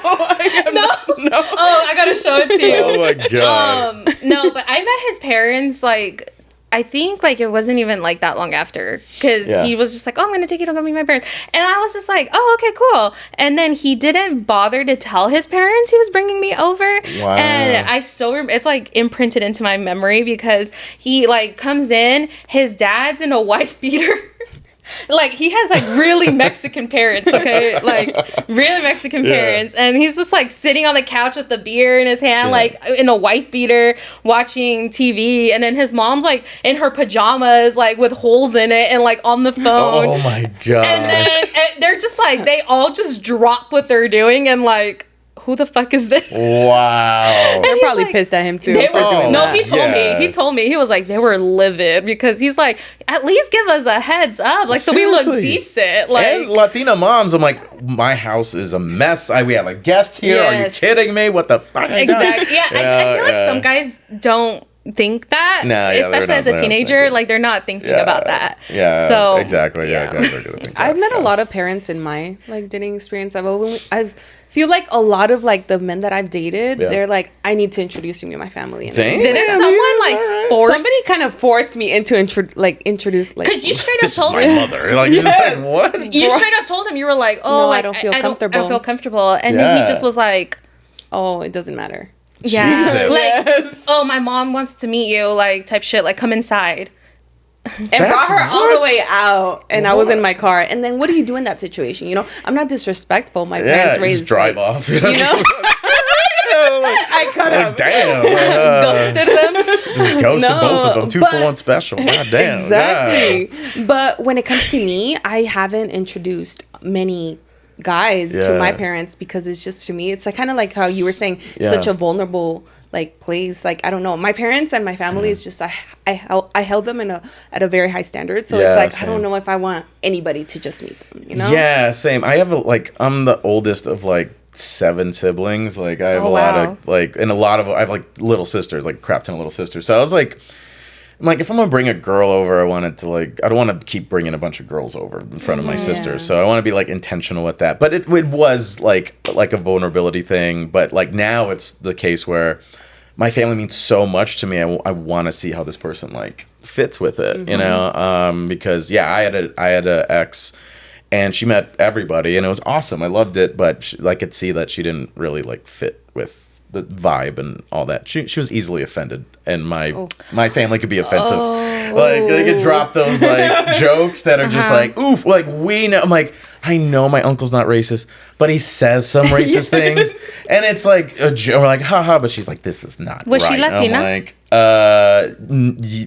Oh, I gotta show it to you. Oh my god. No, but I met his parents like. I think like it wasn't even like that long after because Yeah. he was just like, oh, I'm gonna take you to go meet my parents, and I was just like, oh, okay, cool. And then he didn't bother to tell his parents he was bringing me over, Wow. and I still it's like imprinted into my memory because he like comes in, his dad's in a wife beater. Like he has like really Mexican parents, okay, like really Mexican parents, and he's just like sitting on the couch with the beer in his hand, like in a wife beater, watching TV, and then his mom's like in her pajamas, like with holes in it, and like on the phone. Oh my god. And then they're just like they all just drop what they're doing and like, who the fuck is this? Wow. They're he's probably like- pissed at him too They for were, doing no, that. he told me. He told me. He was like, they were livid because he's like, at least give us a heads up, like so we look Seriously. decent. Like And Latina moms, I'm like, my house is a mess. We have a guest here. Are you Yes. kidding me? What the fuck? exactly. Yeah, I feel like yeah. some guys don't think that, No, yeah, they're especially not- as a they're not teenager. thinking. Like they're not thinking Yeah. about that. Yeah. So exactly. Yeah. yeah. Guys are gonna think I've that, met yeah. a lot of parents in my like dating experience. I've feel like a lot of like the men that I've dated, Yeah. they're like, I need to introduce you to my family. And Dang. Didn't Yeah, someone like alright. force? somebody kind of forced me into introduce like. Because you straight up This is told my him. mother. Like, he's like, what? You straight up told him you were like, oh, No, I like don't feel I don't comfortable. feel comfortable, and then Yeah. he just was like, Oh, it doesn't matter. yeah, Jesus. like Yes. oh, my mom wants to meet you, like type shit, like come inside. And That's brought her all the what? way out, and I was in my car. And then, what do you do in that situation? You know, I'm not disrespectful. My parents Yeah, raised just drive like, off. You know, I cut Like, up. damn. Ghosted them. Just ghosted No, both of them. 2 but- for 1 special. God damn. Exactly. But when it comes to me, I haven't introduced many guys to my Yeah. parents because it's just, to me, it's like kind of like how you were saying, Yeah. such a vulnerable like place. Like, I don't know, my parents and my family is just, I held them at a very high standard. So Yeah, it's like, same. I don't know if I want anybody to just meet them, you know? Yeah, same. I have I'm the oldest of like 7 siblings. Like I have Oh, a lot wow. of like, and I have like little sisters, like crap ton of little sisters. So I was like, I'm like, if I'm gonna bring a girl over, I want it to like, I don't want to keep bringing a bunch of girls over in front of my sisters. So I want to be like intentional with that. But it was like a vulnerability thing. But like now it's the case where my family means so much to me. I want to see how this person like fits with it, you know? Because yeah, I had a ex, and she met everybody, and it was awesome. I loved it, but I could see that she didn't really like fit with the vibe and all that. She was easily offended, and my family could be offensive. Like they could drop those like jokes that are just like oof, like we know. I'm like, I know my uncle's not racist, but he says some racist things, and it's like a joke. We're like, haha, but she's like, this is not Was right. she Latina? I'm like,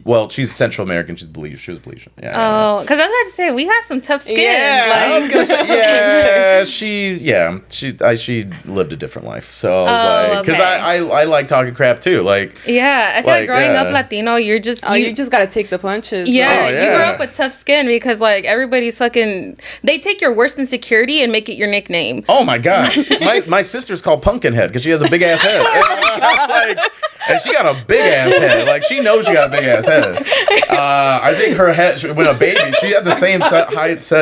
well, she's Central American. She was Belizean. Yeah. Oh, because I was about to say we have some tough skin. Yeah, I was gonna say, she lived a different life. So I was like, because I like talking crap too. Like, yeah, I feel like growing up Latino, you're just you just gotta take the punches. Yeah, you grew up with tough skin because like everybody's fucking. They take your worst insecurity and make it your nickname. Oh my god, my sister's called Pumpkinhead because she has a big ass head. And she got a big ass head. Like she knows she got a big ass head. I think her head when a baby, she had the same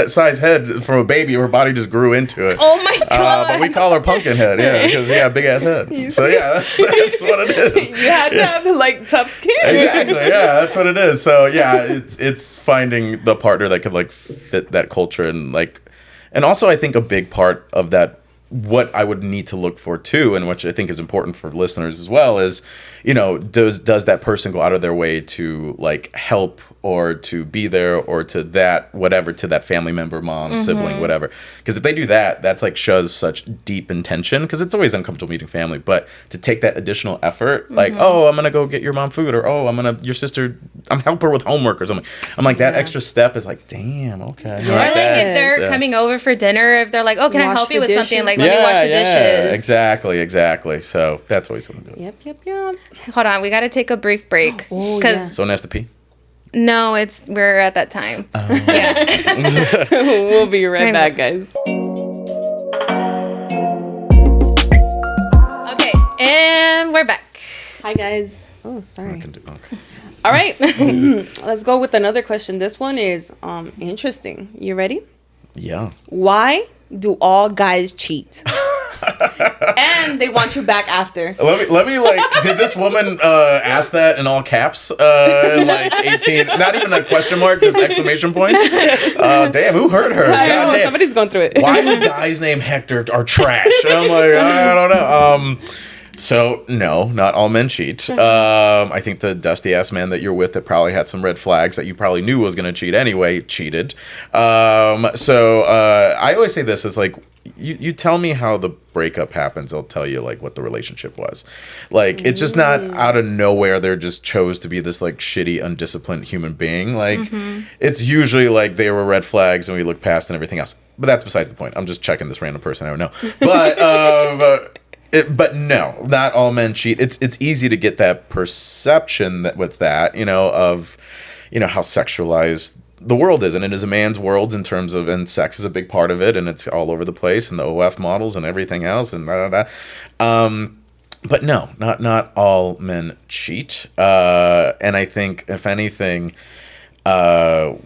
size head from a baby. Her body just grew into it. Oh my god! But we call her Pumpkinhead, because she got a big ass head. So yeah, that's what it is. You had to have like tough skin. Exactly. Yeah, that's what it is. So yeah, it's finding the partner that could like fit that culture and like, and also I think a big part of that. What I would need to look for too, and which I think is important for listeners as well, is, does that person go out of their way to like help or to be there or to that whatever to that family member, mom, sibling, whatever. Because if they do that, that's like shows such deep intention. Because it's always uncomfortable meeting family, but to take that additional effort, like I'm gonna go get your mom food, or your sister, I'm help her with homework or something. I'm like that extra step is like, damn, okay. Or like if they're coming over for dinner, if they're like, oh, can I help you with something? Like, let me wash the dishes. Exactly. So that's always something good. Yep. Hold on, we got to take a brief break. Someone has to pee? No, we're at that time. Yeah. We'll be right back, guys. Okay, and we're back. Hi, guys. Oh, sorry. Okay. All right. Let's go with another question. This one is interesting. You ready? Yeah. Why do all guys cheat? And they want you back after. Let me like, did this woman ask that in all caps? Like 18, not even a question mark, just exclamation points. Damn, who hurt her? I don't know, somebody's going through it. Why do guys named Hector are trash? And I'm like, I don't know. So no, not all men cheat. I think the dusty ass man that you're with that probably had some red flags that you probably knew was going to cheat anyway cheated. So I always say this: it's like you tell me how the breakup happens, I'll tell you like what the relationship was. Like it's just not out of nowhere. They just chose to be this like shitty, undisciplined human being. Like it's usually like they were red flags and we look past and everything else. But that's besides the point. I'm just checking this random person I don't know. But. But no, not all men cheat. It's easy to get that perception that with that, of, how sexualized the world is. And it is a man's world in terms of, and sex is a big part of it. And it's all over the place and the OF models and everything else and blah, blah, blah. But no, not all men cheat. And I think if anything, again,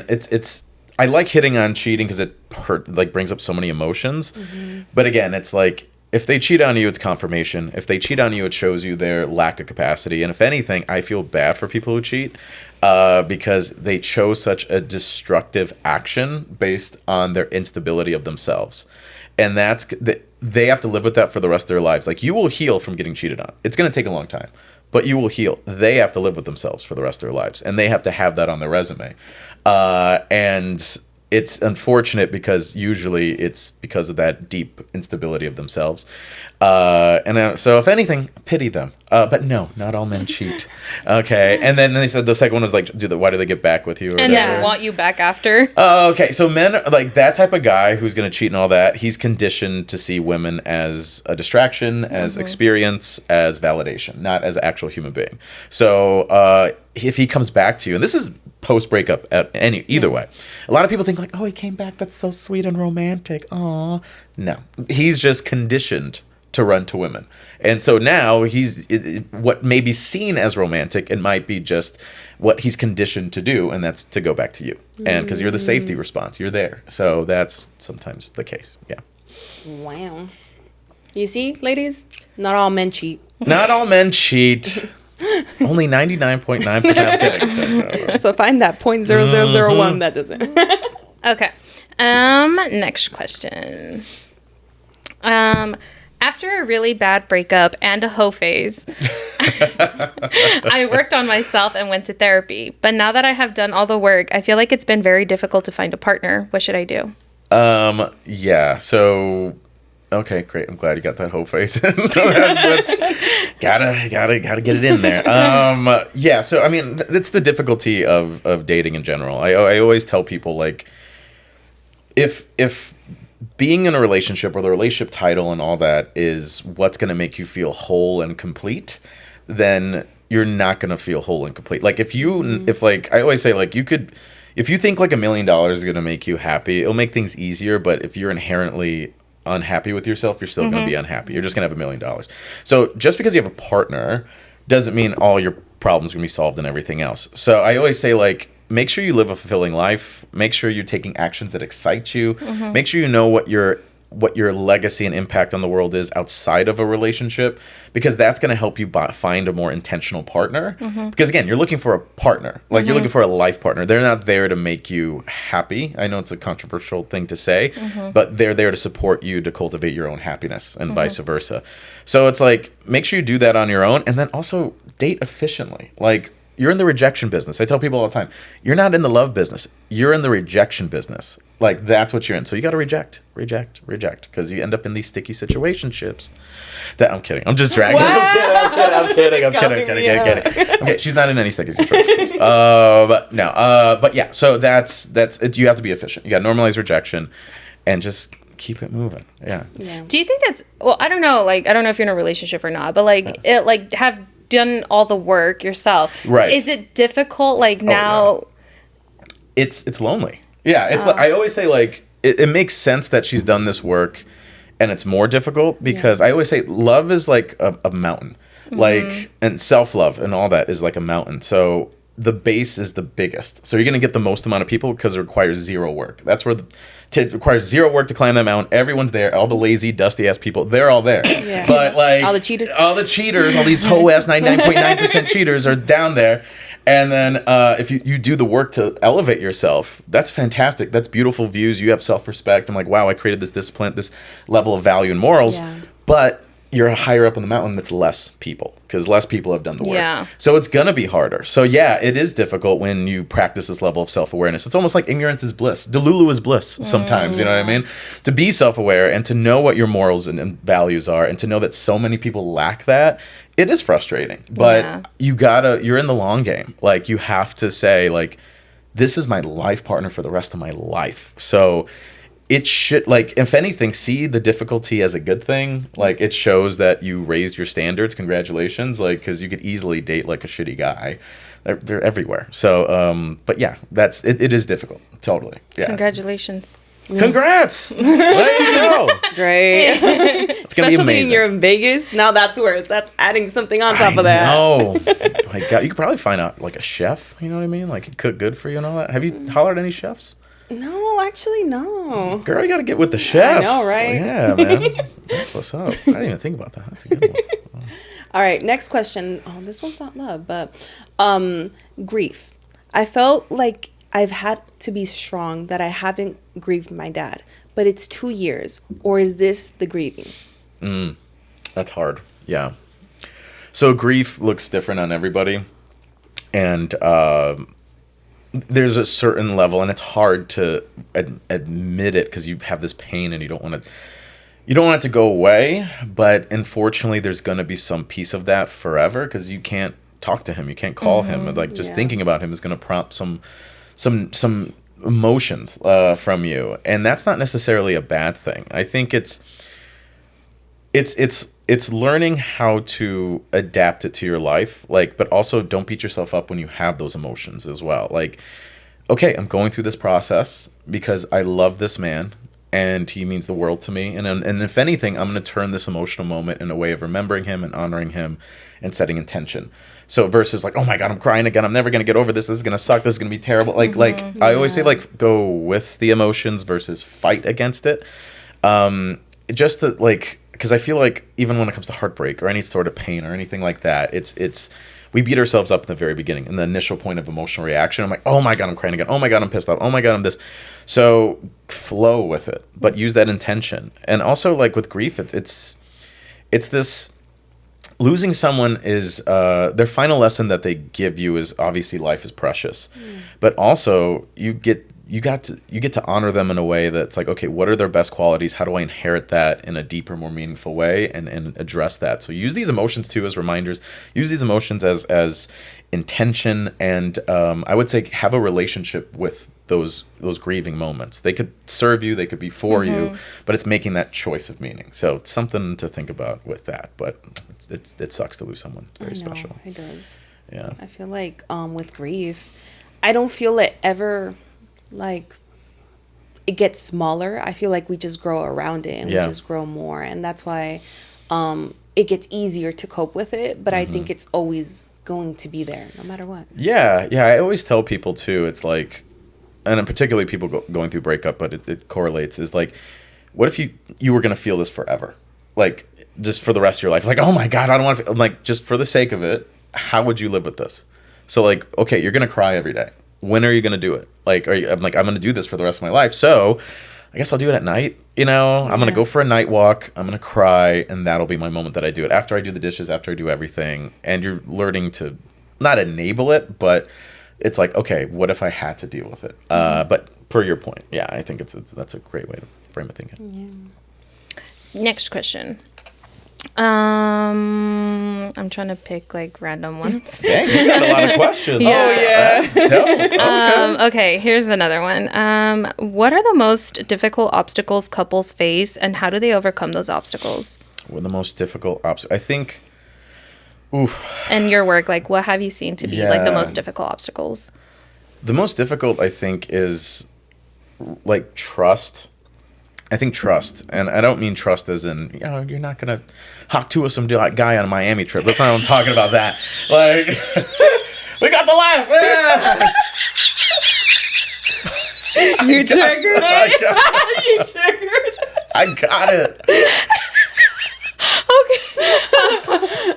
it's, I like hitting on cheating because it brings up so many emotions. But again, it's like if they cheat on you, it's confirmation. If they cheat on you, it shows you their lack of capacity. And if anything, I feel bad for people who cheat because they chose such a destructive action based on their instability of themselves. And they have to live with that for the rest of their lives. Like you will heal from getting cheated on. It's going to take a long time, but you will heal. They have to live with themselves for the rest of their lives. And they have to have that on their resume. And it's unfortunate because usually it's because of that deep instability of themselves. So if anything, pity them. But no, not all men cheat. Okay. And then they said the second one was like, why do they get back with you? Or and then want you back after. Okay. So men, like that type of guy who's going to cheat and all that, he's conditioned to see women as a distraction, as experience, as validation, not as an actual human being. So if he comes back to you, and this is post breakup either way, a lot of people think like, oh, he came back, that's so sweet and romantic. Aw. No, he's just conditioned to run to women, and so now what may be seen as romantic, it might be just what he's conditioned to do, and that's to go back to you. And because you're the safety response, you're there. So that's sometimes the case. Yeah. Wow. You see, ladies, not all men cheat. Not all men cheat. Only 99.9%. So find that 0.0001 that doesn't. Okay. Next question. After a really bad breakup and a hoe phase, I worked on myself and went to therapy. But now that I have done all the work, I feel like it's been very difficult to find a partner. What should I do? Yeah. So, okay, great. I'm glad you got that hoe face. That's gotta get it in there. Yeah. So, I mean, that's the difficulty of dating in general. I always tell people, like, if being in a relationship or the relationship title and all that is what's going to make you feel whole and complete, then you're not going to feel whole and complete. Like if like, I always say, like, if you think like $1 million is going to make you happy, it'll make things easier. But if you're inherently unhappy with yourself, you're still going to be unhappy. You're just going to have $1 million. So just because you have a partner doesn't mean all your problems are going to be solved and everything else. So I always say, like, make sure you live a fulfilling life. Make sure you're taking actions that excite you. Make sure you know what your legacy and impact on the world is outside of a relationship, because that's going to help you find a more intentional partner. Because again, you're looking for a partner. Like, you're looking for a life partner. They're not there to make you happy. I know it's a controversial thing to say, but they're there to support you to cultivate your own happiness and vice versa. So it's like, make sure you do that on your own, and then also date efficiently. Like, you're in the rejection business. I tell people all the time, you're not in the love business. You're in the rejection business. Like, that's what you're in. So you got to reject, because you end up in these sticky situationships. I'm kidding. I'm just dragging. I'm kidding. Okay, she's not in any sticky situations. But no. But yeah. So that's it. You have to be efficient. You got to normalize rejection, and just keep it moving. Yeah. Do you think that's? Well, I don't know. Like, I don't know if you're in a relationship or not, but like, it like have done all the work yourself. Right. Is it difficult? Like now. It's lonely. Yeah, it's like, I always say, like, it makes sense that she's done this work, and it's more difficult because I always say love is like a mountain, like, and self-love and all that is like a mountain. So the base is the biggest. So you're gonna get the most amount of people because it requires zero work. That's where it requires zero work to climb that mountain. Everyone's there. All the lazy, dusty ass people, they're all there. Yeah. But like all the cheaters, all these whole ass 99.9% cheaters are down there. And then if you do the work to elevate yourself, that's fantastic. That's beautiful views. You have self-respect. I'm like, wow, I created this discipline, this level of value and morals. Yeah. But you're higher up on the mountain, that's less people, because less people have done the work. Yeah. So it's going to be harder. So yeah, it is difficult when you practice this level of self-awareness. It's almost like ignorance is bliss. Delulu is bliss sometimes, you know what I mean? To be self-aware and to know what your morals and values are, and to know that so many people lack that, it is frustrating. But you're in the long game. Like, you have to say, like, this is my life partner for the rest of my life. So it should, like, if anything, see the difficulty as a good thing. Like, it shows that you raised your standards. Congratulations. Like, because you could easily date like a shitty guy. They're everywhere. So, but yeah, it is difficult. Totally. Yeah. Congratulations. Congrats! There you go. Great. It's gonna be amazing. Especially when you're in Vegas. Now that's worse. That's adding something on top of that. Oh my God, you could probably find out like a chef. You know what I mean? Like, cook good for you and all that. Have you hollered at any chefs? No, actually, no. Girl, you got to get with the chefs. I know, right? Yeah, man. That's what's up. I didn't even think about that. That's a good one. All right, next question. Oh, this one's not love, but grief. I felt like I've had to be strong that I haven't grieved my dad, but it's 2 years. Or is this the grieving? That's hard. Yeah. So grief looks different on everybody. And there's a certain level, and it's hard to admit it because you have this pain and you don't want it to go away. But unfortunately, there's going to be some piece of that forever because you can't talk to him. You can't call him. Like, just thinking about him is going to prompt some emotions from you, and that's not necessarily a bad thing. I think it's learning how to adapt it to your life, like, but also don't beat yourself up when you have those emotions as well. Like, okay, I'm going through this process because I love this man and he means the world to me, and if anything, I'm going to turn this emotional moment in a way of remembering him and honoring him and setting intention. So versus like, oh my God, I'm crying again, I'm never going to get over this, this is going to suck, this is going to be terrible. Like I always say, like, go with the emotions versus fight against it. Just to, like, because I feel like even when it comes to heartbreak or any sort of pain or anything like that, it's we beat ourselves up in the very beginning, in the initial point of emotional reaction. I'm like, oh my God, I'm crying again. Oh my God, I'm pissed off. Oh my God, I'm this. So flow with it, but use that intention. And also, like, with grief, it's it's this losing someone is their final lesson that they give you is obviously life is precious, but also you get to honor them in a way that's like, okay, what are their best qualities? How do I inherit that in a deeper, more meaningful way and address that? So use these emotions too as reminders. Use these emotions as intention, and I would say have a relationship with those grieving moments. They could serve you, they could be for you, but it's making that choice of meaning. So it's something to think about with that. But it sucks to lose someone very special. It does. Yeah. I feel like with grief, I don't feel it ever like it gets smaller. I feel like we just grow around it and we just grow more, and that's why it gets easier to cope with it. But I think it's always going to be there no matter what. Yeah. I always tell people too, it's like, and particularly people going through breakup, but it correlates, is like, what if you were going to feel this forever? Like, just for the rest of your life. Like, oh my God, I don't want to feel, like, just for the sake of it, how would you live with this? So like, okay, you're going to cry every day. When are you going to do it? Like, I'm going to do this for the rest of my life. So I guess I'll do it at night. I'm going to go for a night walk. I'm going to cry, and that'll be my moment that I do it. After I do the dishes, after I do everything. And you're learning to not enable it, but it's like, okay, what if I had to deal with it? But per your point, yeah, I think that's a great way to frame it thinking. Yeah. Next question. I'm trying to pick like random ones. Dang, you got a lot of questions. Yeah. That's dope. Okay, here's another one. What are the most difficult obstacles couples face, and how do they overcome those obstacles? What are the most difficult obstacles? I think, And your work, like, what have you seen to be like the most difficult obstacles? The most difficult, I think, is like trust. I think trust, and I don't mean trust as in, you're not going to hawk to us some guy on a Miami trip. That's not what I'm talking about that. Like, we got the laugh. Yeah. You triggered it. You triggered it. I got it. Okay.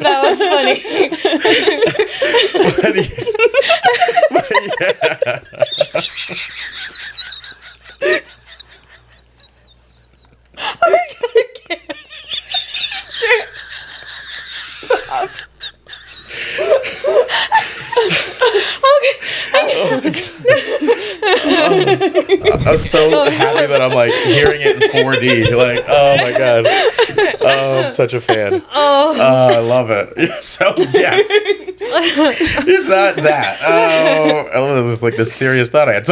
That was funny. Oh my God, I can't. Stop. I'm so happy that I'm like hearing it in 4D. Like, oh my God. Oh, I'm such a fan. I love it. So, yes. It's not that. Oh, this is like the serious thought I had.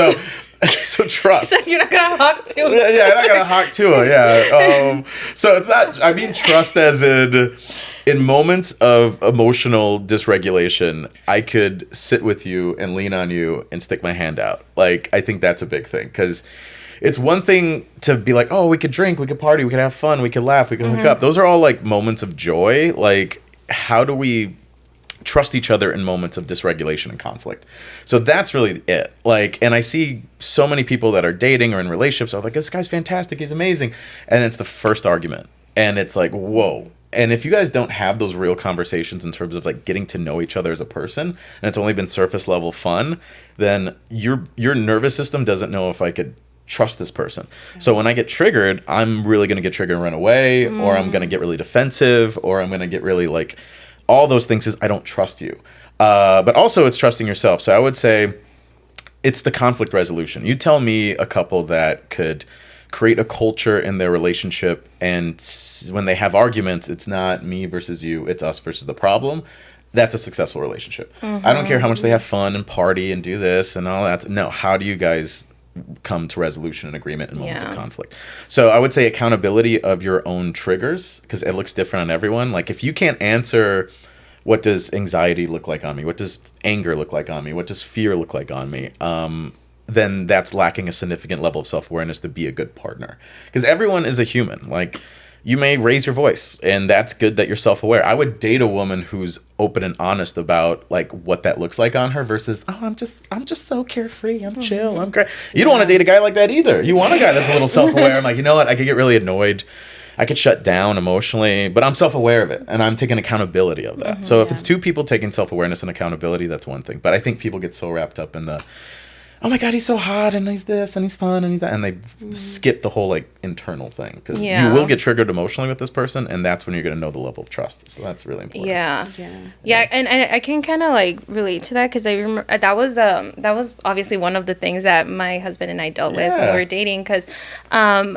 So trust. So you're not going to hawk to it. Yeah, I'm not going to hawk to it. Yeah. So it's not, I mean, trust as in moments of emotional dysregulation, I could sit with you and lean on you and stick my hand out. Like, I think that's a big thing, because it's one thing to be like, oh, we could drink, we could party, we could have fun, we could laugh, we could hook up. Those are all like moments of joy. Like, how do we trust each other in moments of dysregulation and conflict? So that's really it. Like, and I see so many people that are dating or in relationships are like, this guy's fantastic, he's amazing. And it's the first argument. And it's like, whoa. And if you guys don't have those real conversations in terms of like getting to know each other as a person, and it's only been surface level fun, then your nervous system doesn't know if I could trust this person. So when I get triggered, I'm really going to get triggered and run away, or I'm going to get really defensive, or I'm going to get really like, all those things is I don't trust you. But also it's trusting yourself. So I would say it's the conflict resolution. You tell me a couple that could create a culture in their relationship, and when they have arguments, it's not me versus you, it's us versus the problem. That's a successful relationship. I don't care how much they have fun and party and do this and all that. No, how do you guys come to resolution and agreement in moments of conflict? So I would say accountability of your own triggers, because it looks different on everyone. Like, if you can't answer, what does anxiety look like on me? What does anger look like on me? What does fear look like on me? Then that's lacking a significant level of self-awareness to be a good partner. Because everyone is a human. Like, you may raise your voice, and that's good that you're self-aware. I would date a woman who's open and honest about like what that looks like on her versus, oh, I'm just so carefree, I'm chill, I'm great. You don't want to date a guy like that either. You want a guy that's a little self-aware. I'm like, you know what? I could get really annoyed. I could shut down emotionally, but I'm self-aware of it, and I'm taking accountability of that. So if it's two people taking self-awareness and accountability, that's one thing. But I think people get so wrapped up in the oh my God, he's so hot and he's this and he's fun and he's that. And they skip the whole like internal thing because you will get triggered emotionally with this person. And that's when you're going to know the level of trust. So that's really important. Yeah. And I can kind of like relate to that because I remember that was obviously one of the things that my husband and I dealt with when we were dating. Because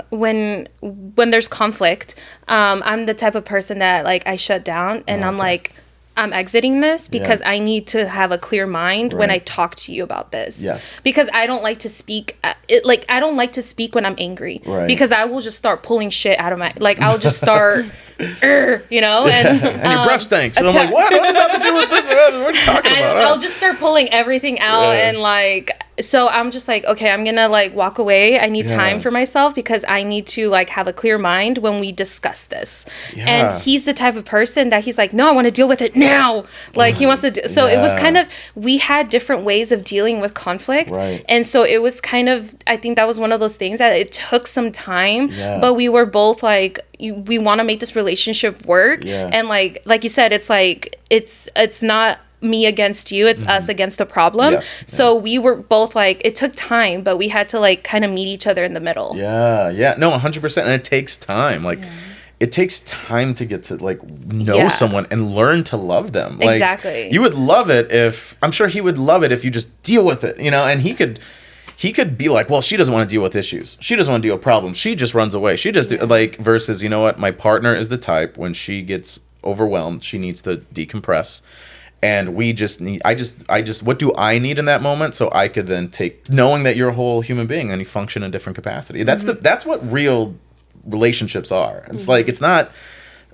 when there's conflict, I'm the type of person that like I shut down and I'm like, I'm exiting this because I need to have a clear mind when I talk to you about this. Yes. Because I don't like to speak. I don't like to speak when I'm angry. Right. Because I will just start pulling shit out of my. Like I'll just start, you know. And your breath stinks. And I'm like, what? What does that have to do with this? What are you talking about? I'll just start pulling everything out and like. So I'm just like, okay, I'm gonna like walk away. I need time for myself because I need to like have a clear mind when we discuss this. Yeah. And he's the type of person that he's like, no, I want to deal with it now. Like he wants to do. So it was kind of, we had different ways of dealing with conflict. Right. And so it was kind of, I think that was one of those things that it took some time, but we were both like, we want to make this relationship work. Yeah. And like you said, it's like, it's not me against you, it's us against the problem. So we were both like, it took time, but we had to like kind of meet each other in the middle. No, 100%. And it takes time. Like it takes time to get to like know someone and learn to love them. Like, exactly. You would love it if, I'm sure he would love it if you just deal with it, you know. And he could be like, well, she doesn't want to deal with issues, she doesn't want to deal with problems, she just runs away, she just like, versus, you know what, my partner is the type, when she gets overwhelmed, she needs to decompress. And we just need, I just, what do I need in that moment? So I could then take, knowing that you're a whole human being and you function in a different capacity. That's what real relationships are. It's like, it's not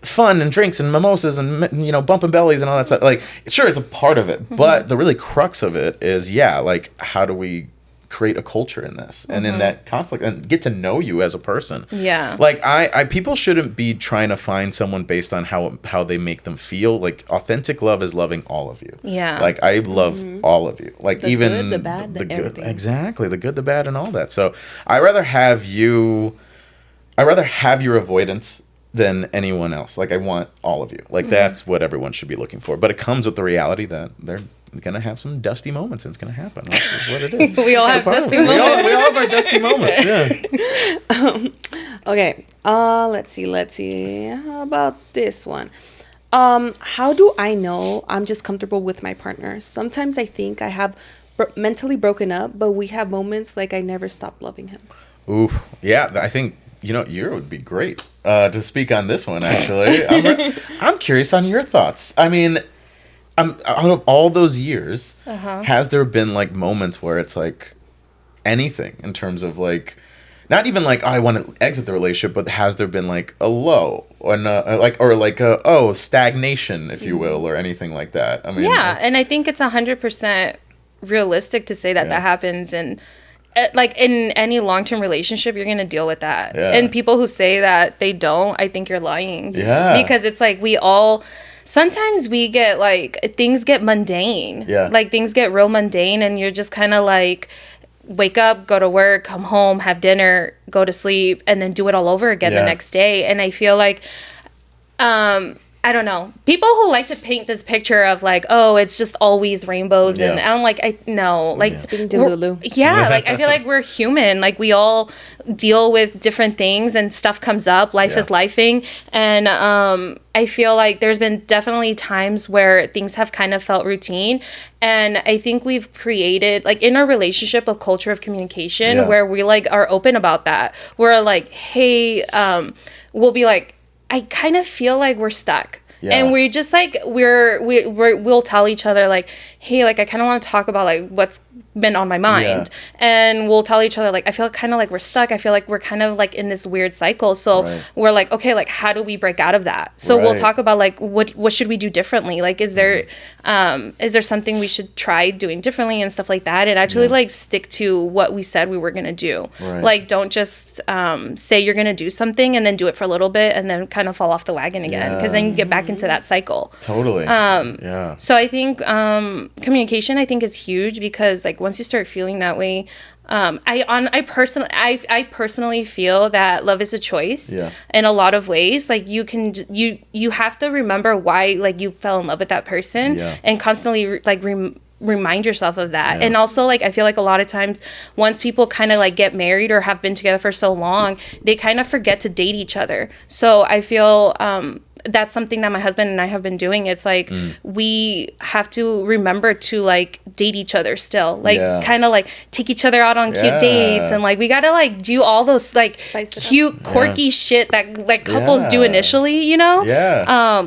fun and drinks and mimosas and, you know, bumping bellies and all that stuff. Like, sure, it's a part of it, but the really crux of it is, like, how do we create a culture in this and in that conflict and get to know you as a person. Like I people shouldn't be trying to find someone based on how they make them feel. Like authentic love is loving all of you. Like I love all of you. Like the even good, the bad, the good, exactly, the good, the bad, and all that. So I rather have your avoidance than anyone else. Like I want all of you. Like that's what everyone should be looking for. But it comes with the reality that they're gonna have some dusty moments, and it's gonna happen. That's what it is. We all have dusty moments. We all have our dusty moments. Yeah. Okay. Let's see. How about this one? How do I know I'm just comfortable with my partner? Sometimes I think I have mentally broken up, but we have moments like I never stopped loving him. Oof. Yeah. I think you would be great to speak on this one. Actually, I'm curious on your thoughts. I mean, out of all those years, has there been like moments where it's like anything in terms of like, not even like, oh, I want to exit the relationship, but has there been like a low or stagnation, if you will, or anything like that? I mean, and I think it's 100% realistic to say that that happens, and like in any long-term relationship, you're gonna deal with that. And people who say that they don't, I think you're lying. Because it's like sometimes we get like, things get mundane. Like things get real mundane and you're just kind of like, wake up, go to work, come home, have dinner, go to sleep, and then do it all over again the next day. And I feel like, I don't know, people who like to paint this picture of like, oh, it's just always rainbows. And I'm like, like, like I feel like we're human. Like we all deal with different things and stuff comes up. Life is lifing. And I feel like there's been definitely times where things have kind of felt routine. And I think we've created, like in our relationship, a culture of communication where we like are open about that. We're like, hey, we'll be like, I kind of feel like we're stuck. And we just like, we'll tell each other like, hey, like I kind of want to talk about like what's been on my mind. And we'll tell each other like, I feel kind of like we're stuck. I feel like we're kind of like in this weird cycle. So we're like, okay, like how do we break out of that? So we'll talk about like, what should we do differently? Like, is there something we should try doing differently and stuff like that? And actually like stick to what we said we were going to do. Like, don't just say you're going to do something and then do it for a little bit and then kind of fall off the wagon again. Because then you get back into that cycle. Totally. So I think communication, I think, is huge because like once you start feeling that way, I personally feel that love is a choice in a lot of ways. Like you have to remember why like you fell in love with that person and constantly like remind yourself of that. And also, like, I feel like a lot of times once people kind of like get married or have been together for so long, they kind of forget to date each other. So I feel that's something that my husband and I have been doing. It's like we have to remember to like date each other still, like kind of like take each other out on cute dates, and like we gotta like do all those like cute quirky shit that like couples do initially, you know.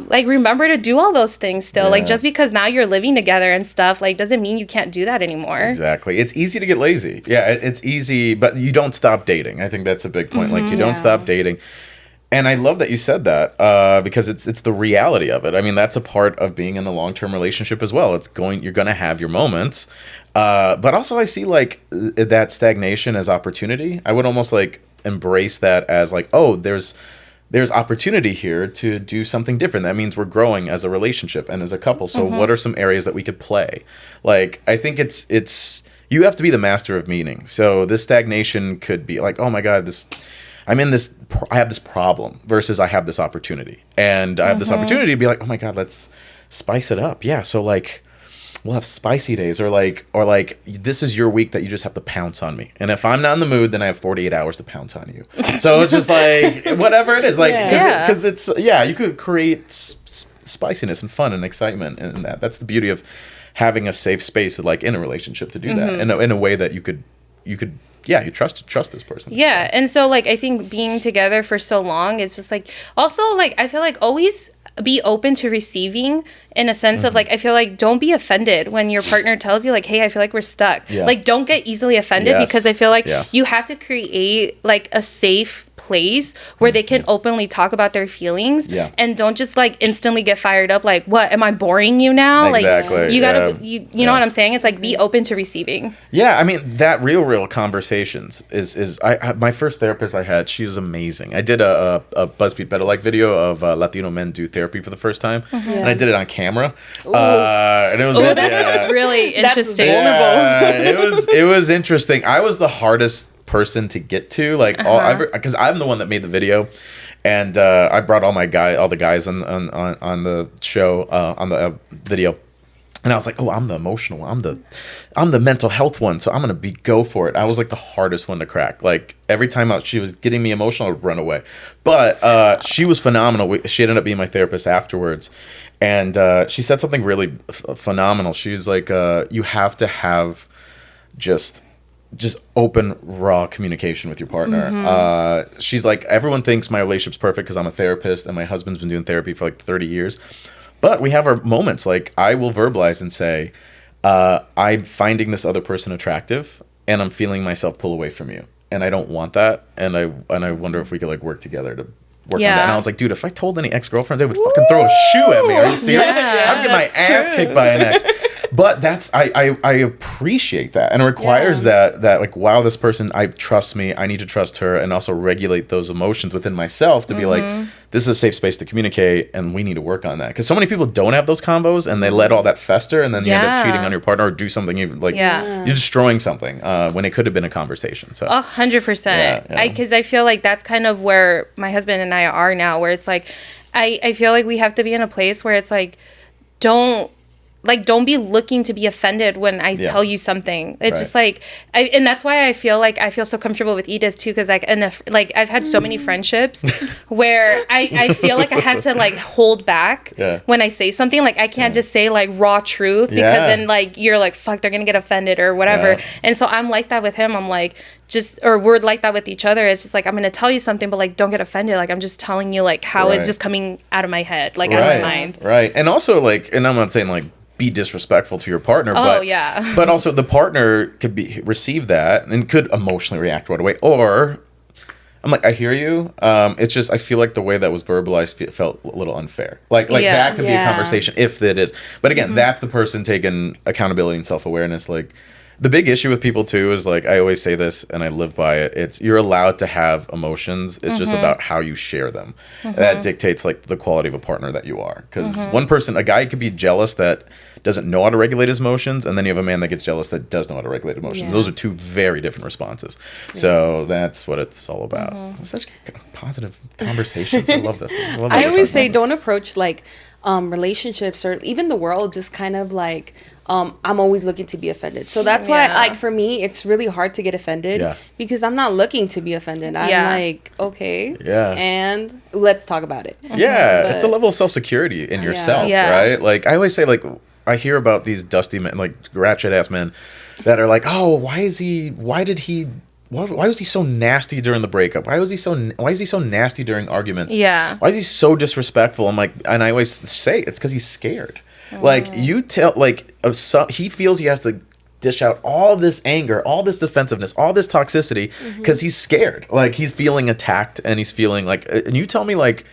Like remember to do all those things still. Like just because now you're living together and stuff like doesn't mean you can't do that anymore. Exactly. It's easy to get lazy. It's easy, but you don't stop dating. I think that's a big point. Like you don't stop dating. And I love that you said that because it's the reality of it. I mean, that's a part of being in a long-term relationship as well. You're going to have your moments. But also I see like that stagnation as opportunity. I would almost like embrace that as like, oh, there's opportunity here to do something different. That means we're growing as a relationship and as a couple. So what are some areas that we could play? Like, I think it's you have to be the master of meaning. So this stagnation could be like, oh my God, I have this problem versus I have this opportunity. And I have this opportunity to be like, oh my God, let's spice it up. Yeah. So like we'll have spicy days or like this is your week that you just have to pounce on me. And if I'm not in the mood, then I have 48 hours to pounce on you. So it's just like whatever it is. Like, cause it's, you could create spiciness and fun and excitement. And that's the beauty of having a safe space like in a relationship to do that in a way that you could you trust this person. Yeah. And so like I think being together for so long, it's just like also like I feel like always be open to receiving in a sense of like I feel like don't be offended when your partner tells you like, hey, I feel like we're stuck. Like don't get easily offended because I feel like you have to create like a safe place where they can openly talk about their feelings and don't just like instantly get fired up like, what, am I boring you now? Exactly. Like you gotta you know what I'm saying? It's like be open to receiving. I mean that real conversations is I my first therapist I had, she was amazing. I did a BuzzFeed Better Like video of Latino men do therapy for the first time and I did it on camera. And it was that was really interesting. It was interesting. I was the hardest person to get to, like because I'm the one that made the video, and I brought all the guys on the show on the video. And I was like, oh, I'm the emotional one. I'm the mental health one. So I'm going to go for it. I was like the hardest one to crack. Like every time she was getting me emotional, I would run away. But she was phenomenal. She ended up being my therapist afterwards. And she said something really phenomenal. She was like, you have to have just open, raw communication with your partner. She's like, everyone thinks my relationship's perfect because I'm a therapist and my husband's been doing therapy for like 30 years. But we have our moments. Like I will verbalize and say, I'm finding this other person attractive and I'm feeling myself pull away from you. And I don't want that. And I wonder if we could like work together to work on that. And I was like, dude, if I told any ex-girlfriends, they would fucking throw a shoe at me. Are you serious? I'd get my ass kicked by an ex. But that's I appreciate that, and it requires that like, wow, this person trusts me, I need to trust her, and also regulate those emotions within myself to be like, this is a safe space to communicate, and we need to work on that, because so many people don't have those combos, and they let all that fester, and then you end up cheating on your partner or do something even like you're destroying something when it could have been a conversation. So 100%, because I feel like that's kind of where my husband and I are now, where it's like I feel like we have to be in a place where it's like don't be looking to be offended when I tell you something. It's just like, and that's why I feel so comfortable with Edith too, because I've had so many friendships where I feel like I had to like hold back when I say something. Like I can't just say like raw truth because then like you're like, fuck, they're gonna get offended or whatever. And so I'm like that with him. I'm like, we're like that with each other. It's just like, I'm gonna tell you something, but like don't get offended. Like I'm just telling you like how it's just coming out of my head, like out of my mind. Right. And also like, and I'm not saying like be disrespectful to your partner, but also the partner could receive that and could emotionally react right away. Or I'm like, I hear you. It's just I feel like the way that was verbalized felt a little unfair. Like that could be a conversation if it is. But again, that's the person taking accountability and self-awareness. Like the big issue with people too is like, I always say this and I live by it. It's you're allowed to have emotions. It's just about how you share them. That dictates like the quality of a partner that you are. Because one person, a guy could be jealous that doesn't know how to regulate his emotions, and then you have a man that gets jealous that does know how to regulate emotions. Those are two very different responses. So that's what it's all about. Such positive conversations. I love this. I always say don't approach like relationships or even the world just kind of like I'm always looking to be offended. So that's why, like, for me, it's really hard to get offended because I'm not looking to be offended. I'm like, okay, and let's talk about it. Yeah, it's a level of self-security in yourself, right? Like, I always say, like, I hear about these dusty men, like, ratchet-ass men that are like, oh, why was he so nasty during the breakup? Why is he so nasty during arguments? Yeah. Why is he so disrespectful? I'm like, and I always say it's because he's scared. Like, you tell, like, he feels he has to dish out all this anger, all this defensiveness, all this toxicity because he's scared. Like, he's feeling attacked and he's feeling like, and you tell me, like,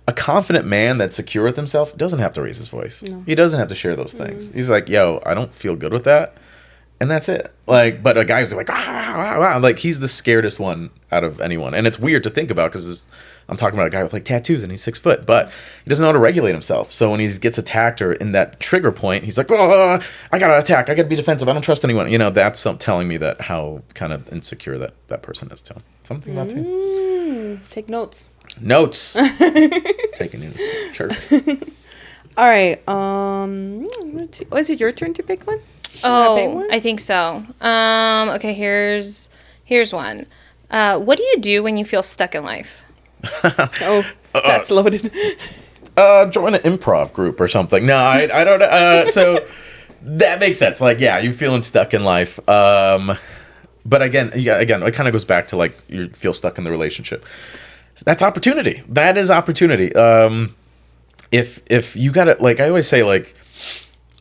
a confident man that's secure with himself doesn't have to raise his voice. No. He doesn't have to share those things. He's like, yo, I don't feel good with that. And that's it. Like, but a guy who's like, like, he's the scaredest one out of anyone. And it's weird to think about because I'm talking about a guy with like tattoos and he's 6 foot, but he doesn't know how to regulate himself. So when he gets attacked or in that trigger point, he's like, oh, I gotta attack. I gotta be defensive. I don't trust anyone. You know, that's telling me that how kind of insecure that person is too. Something about too. Take notes. Notes. Taking you to church. All right. Is it your turn to pick one? Oh, I think so. Okay, here's one. What do you do when you feel stuck in life? That's loaded. Join an improv group or something. No, I don't know. So that makes sense. Like, yeah, you're feeling stuck in life. But again, it kind of goes back to like you feel stuck in the relationship. That's opportunity. That is opportunity. If you got it, like I always say, like,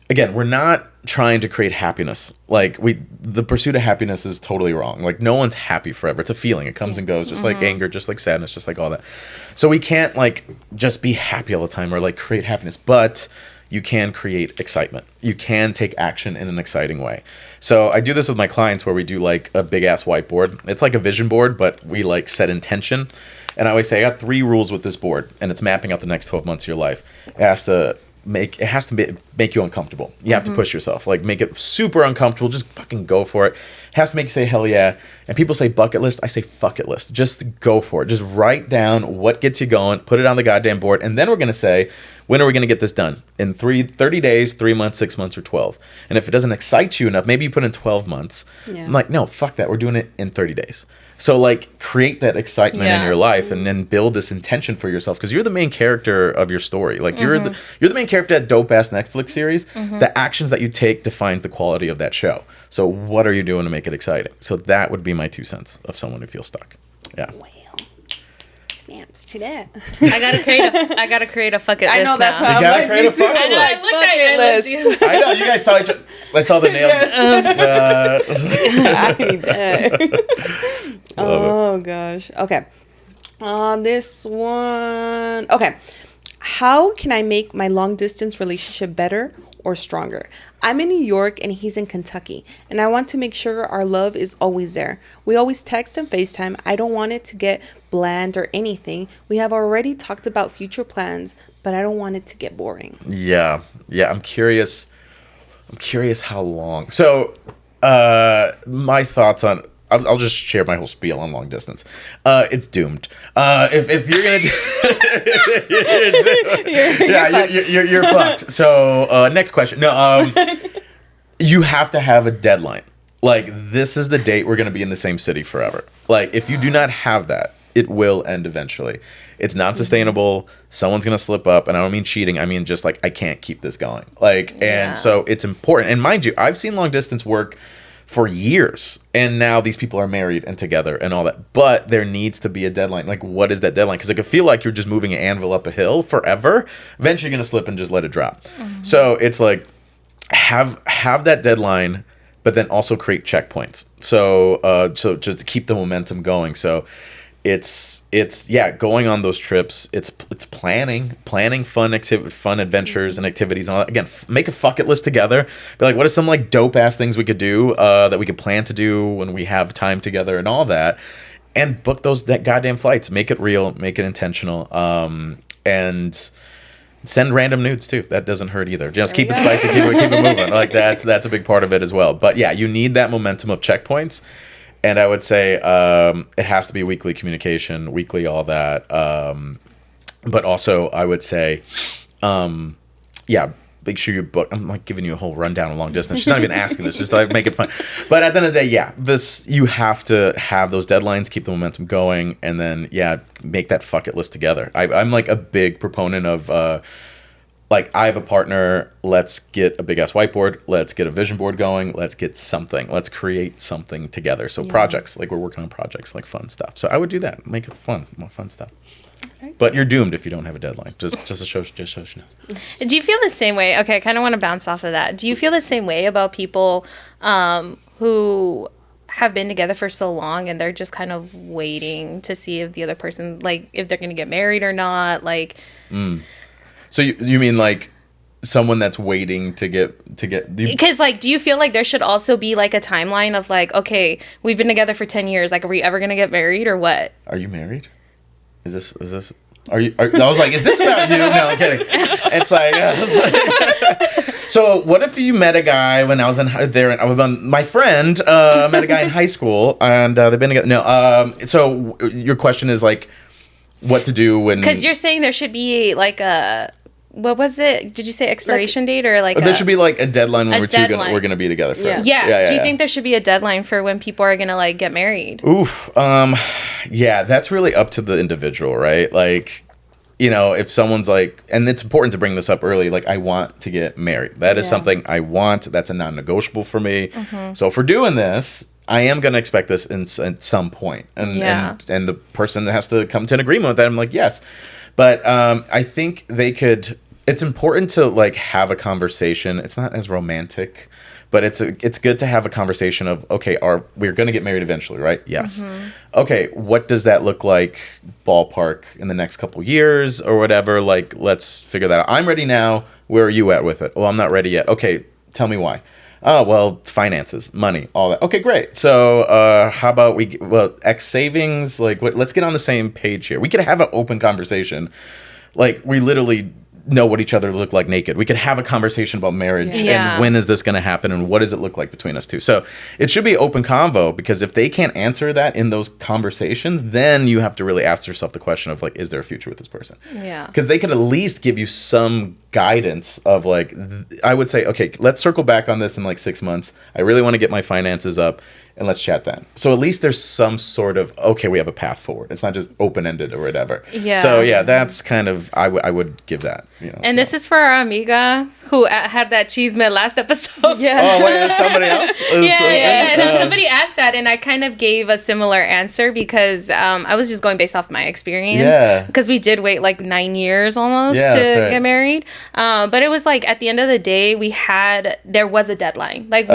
again, we're not trying to create happiness. Like the pursuit of happiness is totally wrong. Like no one's happy forever. It's a feeling. It comes and goes, just like anger, just like sadness, just like all that. So we can't like just be happy all the time or like create happiness, but you can create excitement. You can take action in an exciting way. So I do this with my clients where we do like a big ass whiteboard. It's like a vision board, but we like set intention. And I always say I got 3 rules with this board, and it's mapping out the next 12 months of your life. It has to make you uncomfortable. You have to push yourself, like make it super uncomfortable. Just fucking go for it. It has to make you say hell yeah. And people say bucket list. I say fuck it list. Just go for it. Just write down what gets you going. Put it on the goddamn board, and then we're gonna say, when are we gonna get this done? In 30 days, 3 months, 6 months, or 12. And if it doesn't excite you enough, maybe you put in 12 months. Yeah. I'm like, no, fuck that. We're doing it in 30 days. So like create that excitement in your life and then build this intention for yourself because you're the main character of your story. Like you're the main character of that dope ass Netflix series. The actions that you take defines the quality of that show. So what are you doing to make it exciting? So that would be my 2 cents of someone who feels stuck. Yeah. Well, snaps to that. I gotta create a fuck it list. I know that's now. You gotta create a fuck it list. I looked at your list. I know you guys saw each. I saw the nail. I need that. Oh gosh. Okay. This one. Okay. How can I make my long distance relationship better or stronger? I'm in New York and he's in Kentucky, and I want to make sure our love is always there. We always text and FaceTime. I don't want it to get bland or anything. We have already talked about future plans, but I don't want it to get boring. Yeah. I'm curious how long. So, my thoughts on. I'll just share my whole spiel on long distance. It's doomed. If you're gonna, you're fucked. So next question. No, you have to have a deadline. Like this is the date we're gonna be in the same city forever. Like if you do not have that, it will end eventually. It's non-sustainable. Someone's gonna slip up, and I don't mean cheating. I mean just like I can't keep this going. Like and so it's important. And mind you, I've seen long distance work for years, and now these people are married and together and all that, but there needs to be a deadline. Like what is that deadline? Because it could feel like you're just moving an anvil up a hill forever. Eventually you're gonna slip and just let it drop. So it's like have that deadline, but then also create checkpoints, so just to keep the momentum going. So it's going on those trips. It's planning fun adventures and activities and all that. Again, make a fuck it list together. Be like, what are some like dope ass things we could do that we could plan to do when we have time together and all that, and book that goddamn flights. Make it real, make it intentional, and send random nudes too. That doesn't hurt either. Just keep it spicy, keep it moving. Like that's a big part of it as well. But yeah, you need that momentum of checkpoints. And I would say it has to be weekly communication, weekly all that. But also I would say yeah, make sure you book. I'm like giving you a whole rundown of long distance. She's not even asking this, just like make it fun. But at the end of the day, yeah, you have to have those deadlines, keep the momentum going, and then make that fuck it list together. I'm like a big proponent of like, I have a partner, let's get a big ass whiteboard, let's get a vision board going, let's get something, let's create something together. So projects, like we're working on projects, like fun stuff. So I would do that, make it fun, more fun stuff. Okay. But you're doomed if you don't have a deadline. Just to show she knows. Do you feel the same way? Okay, I kind of want to bounce off of that. Do you feel the same way about people who have been together for so long and they're just kind of waiting to see if the other person, like, if they're going to get married or not? Like, So you mean like someone that's waiting to get because like, do you feel like there should also be like a timeline of like, okay, we've been together for 10 years, like, are we ever going to get married or what? Are you married? Is this I was like, is this about you? No, I'm kidding. It's like, so what if you met a guy when I was my friend met a guy in high school and they've been together. No, so your question is like what to do when, because you're saying there should be like a, what was it? Did you say expiration date or like? There should be like a deadline when we're gonna be together first. Yeah. Do you think there should be a deadline for when people are gonna like get married? Oof. Yeah, that's really up to the individual, right? Like, you know, if someone's like, and it's important to bring this up early, like, I want to get married. That is something I want. That's a non-negotiable for me. Mm-hmm. So if we're doing this, I am going to expect this at some point. And the person has to come to an agreement with that. I'm like, yes. But I think it's important to like have a conversation. It's not as romantic, but it's good to have a conversation of, okay, we're going to get married eventually, right? Yes. Mm-hmm. Okay, what does that look like ballpark in the next couple years or whatever? Like, let's figure that out. I'm ready now. Where are you at with it? Well, I'm not ready yet. Okay, tell me why. Oh, well, finances, money, all that. Okay, great. So how about X savings? Like, let's get on the same page here. We could have an open conversation. Like, we literally know what each other look like naked. We could have a conversation about marriage and when is this going to happen and what does it look like between us two. So it should be open convo, because if they can't answer that in those conversations, then you have to really ask yourself the question of like, is there a future with this person? Yeah. Because they could at least give you some guidance of like, I would say, okay, let's circle back on this in like 6 months. I really want to get my finances up. And let's chat then. So at least there's some sort of, okay, we have a path forward. It's not just open-ended or whatever. Yeah. So yeah, that's kind of, I would give that. You know, and this is for our amiga who had that chisme last episode. Yeah. Oh, wait, is somebody else? Yeah. Somebody asked that, and I kind of gave a similar answer because I was just going based off my experience. Yeah. Because we did wait like 9 years almost to get married. But it was like at the end of the day, there was a deadline. Like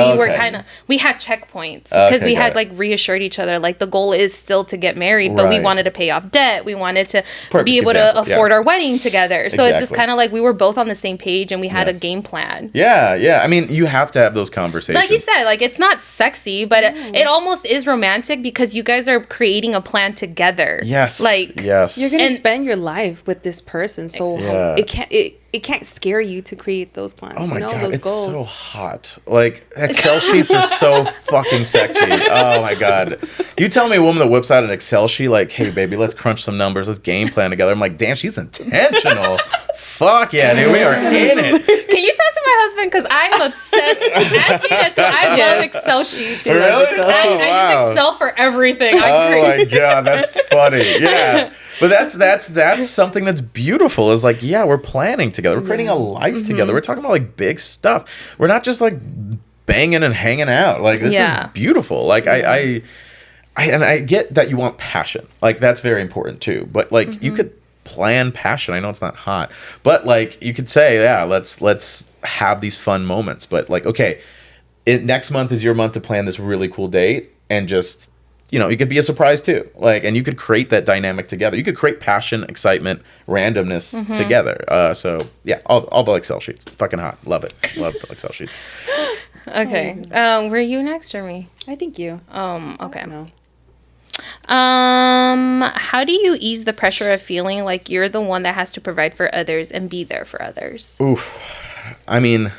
we had checkpoints. Because we had like reassured each other, like the goal is still to get married, but we wanted to pay off debt. We wanted to be able to afford our wedding together. So it's just kind of like we were both on the same page and we had a game plan. Yeah. I mean, you have to have those conversations. Like you said, like it's not sexy, but it almost is romantic because you guys are creating a plan together. Yes. Like you're gonna spend your life with this person, so it can't scare you to create those plans. Oh my God, those it's goals. so hot. Like Excel sheets are so fucking sexy. Oh my God. You tell me a woman that whips out an Excel sheet like, hey baby, let's crunch some numbers, let's game plan together. I'm like, damn, she's intentional. Fuck yeah, dude, we are in it. Can you talk to my husband? Because I am obsessed. Asking that too. I love Excel sheets. Really? I use Excel for everything. Oh my God, that's funny. Yeah. But that's something that's beautiful, is like, yeah, we're planning together. We're creating a life together. We're talking about like big stuff. We're not just like banging and hanging out. Like, this is beautiful. Like I get that you want passion. Like, that's very important too. But like you could plan passion. I know it's not hot, but like you could say, yeah, let's have these fun moments. But like, okay, next month is your month to plan this really cool date, and just, you know, it could be a surprise too. Like, and you could create that dynamic together. You could create passion, excitement, randomness together. So yeah, all the Excel sheets, fucking hot. Love it. Love the Excel sheets. Okay. Were you next or me? I think you. Okay. How do you ease the pressure of feeling like you're the one that has to provide for others and be there for others? Oof. I mean,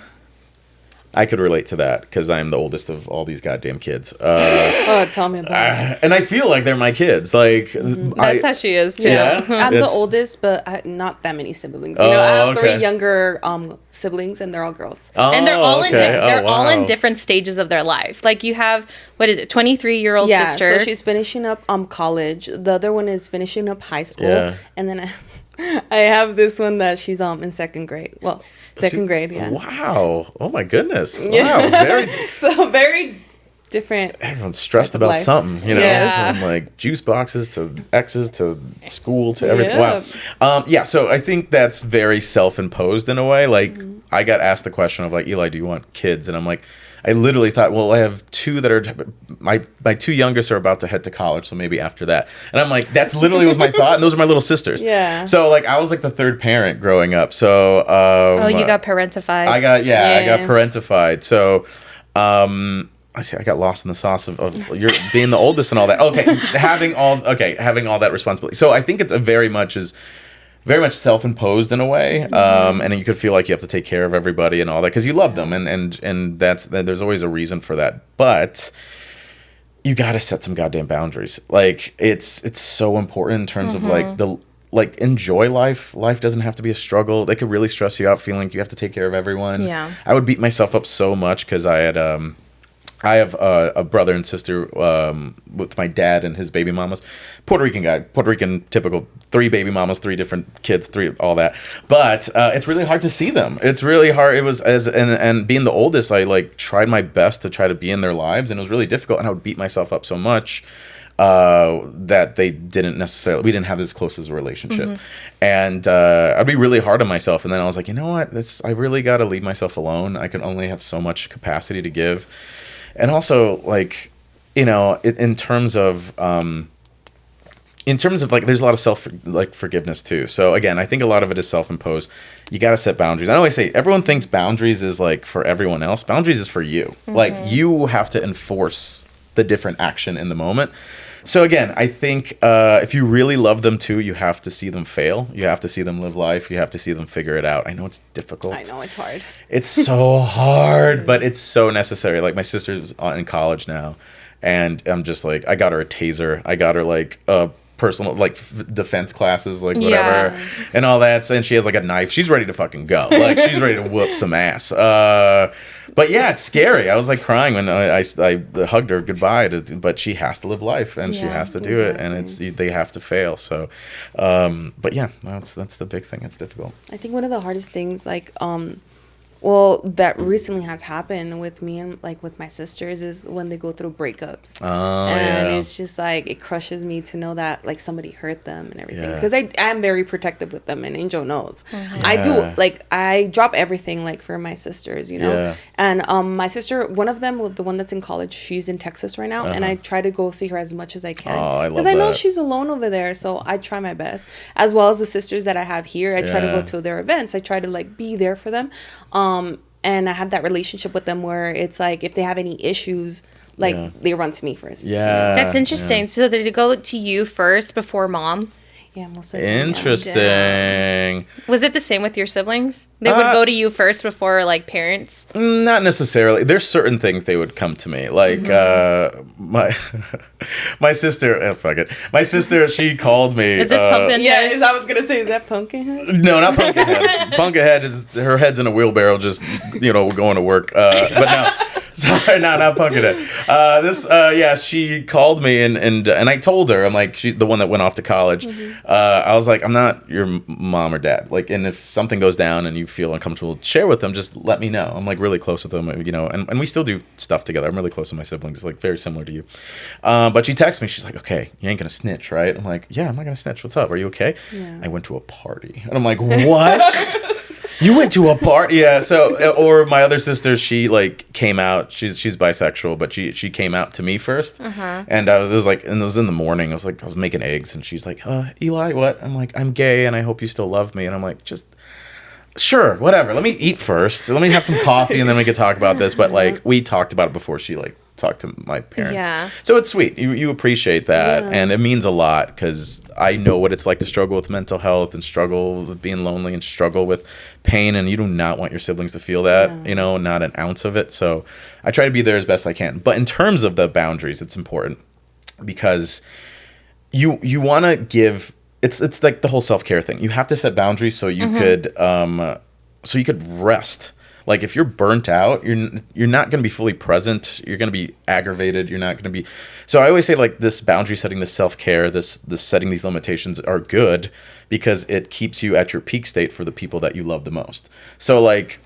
I could relate to that because I'm the oldest of all these goddamn kids. Tell me about it. And I feel like they're my kids. Like That's how she is too. Yeah. I'm the oldest, but not that many siblings. You know, I have 3 younger siblings, and they're all girls. And they're all all in wow. different stages of their life. Like you have, what is it, 23-year-old Yeah, sister. so she's finishing up college. The other one is finishing up high school, and then I have this one that she's in second grade. Well, second grade, yeah. Wow. Oh my goodness. Yeah. Wow. Very So very different. Everyone's stressed about life. something, you know, Yeah. from like juice boxes to exes to school to everything. Yeah. Wow. Yeah. So I think that's very self-imposed in a way. Like I got asked the question of like, Eli, do you want kids? And I'm like, I literally thought, well, I have 2 that are my 2 youngest are about to head to college, so maybe after that. And I'm like, that's literally was my thought, and those are my little sisters. Yeah. So like, I was like the 3rd parent growing up. So you got parentified. I got parentified. So I see. I got lost in the sauce of you're being the oldest and all that. Okay, having all that responsibility. So I think it's very much self-imposed in a way, and then you could feel like you have to take care of everybody and all that because you love them, and there's always a reason for that. But you got to set some goddamn boundaries. Like it's so important in terms of like enjoy life. Life doesn't have to be a struggle. They could really stress you out feeling like you have to take care of everyone. Yeah. I would beat myself up so much because I have a brother and sister with my dad and his baby mamas. Puerto Rican typical, 3 baby mamas, 3 different kids, 3 all that. But it's really hard to see them. It's really hard. It was and being the oldest, I like tried my best to try to be in their lives, and it was really difficult. And I would beat myself up so much that we didn't have as close as a relationship, and I'd be really hard on myself. And then I was like, you know what? I really got to leave myself alone. I can only have so much capacity to give. And also, like, you know, in terms of like, there's a lot of forgiveness too. So again, I think a lot of it is self-imposed. You got to set boundaries. I always say everyone thinks boundaries is like for everyone else. Boundaries is for you. Like you have to enforce the different action in the moment. So again, I think if you really love them too, you have to see them fail. You have to see them live life. You have to see them figure it out. I know it's difficult. I know it's hard. It's so hard, but it's so necessary. Like my sister's in college now, and I'm just like, I got her a taser. I got her like personal like defense classes, like whatever, and all that. And she has like a knife. She's ready to fucking go. Like she's ready to whoop some ass. But yeah, it's scary. I was like crying when I hugged her goodbye. But she has to live life, and she has to do it, and they have to fail. So, but yeah, that's the big thing. It's difficult. I think one of the hardest things, like, well, that recently has happened with me and like with my sisters is when they go through breakups. And it's just like, it crushes me to know that like somebody hurt them and everything. Because I am very protective with them, and Angel knows. I do, like, I drop everything like for my sisters, you know. And my sister, one of them, the one that's in college, she's in Texas right now, and I try to go see her as much as I can. Because I know she's alone over there, so I try my best. As well as the sisters that I have here, I try to go to their events. I try to like be there for them. And I have that relationship with them where it's like if they have any issues, like they run to me first. Yeah, that's interesting. Yeah. So did it go to you first before mom? Yeah, most of the time. Interesting. Was it the same with your siblings? They would go to you first before like parents? Not necessarily. There's certain things they would come to me. Like my sister, fuck it. My sister, she called me. Is this Pumpkinhead? Yeah, I was gonna say, is that Pumpkinhead? No, not Pumpkinhead. Pumpkinhead is her head's in a wheelbarrow, just going to work. But no. Sorry, no, not Pumpkinhead. She called me and I told her, I'm like, she's the one that went off to college. I was like, I'm not your mom or dad. Like, and if something goes down and you feel uncomfortable, share with them. Just let me know. I'm like really close with them, and we still do stuff together. I'm really close with my siblings, like very similar to you. But she texted me. She's like, okay, you ain't gonna snitch, right? I'm like, yeah, I'm not gonna snitch. What's up? Are you okay? Yeah. I went to a party, and I'm like, what? You went to a party? Yeah. So, or my other sister, she like came out. She's bisexual, but she came out to me first. And it was in the morning. I was making eggs, and she's like, Eli, what? I'm like, I'm gay, and I hope you still love me. And I'm like, just sure, whatever. Let me eat first. Let me have some coffee, and then we can talk about this. But like, we talked about it before she like talk to my parents. Yeah. So it's sweet. You appreciate that. And it means a lot because I know what it's like to struggle with mental health and struggle with being lonely and struggle with pain. And you do not want your siblings to feel that, you know, not an ounce of it. So I try to be there as best I can. But in terms of the boundaries, it's important because you want to give, it's like the whole self-care thing. You have to set boundaries so you could rest. Like if you're burnt out, you're not going to be fully present. You're going to be aggravated. You're not going to be. So I always say like this boundary setting, this self-care, this setting these limitations are good because it keeps you at your peak state for the people that you love the most. So like,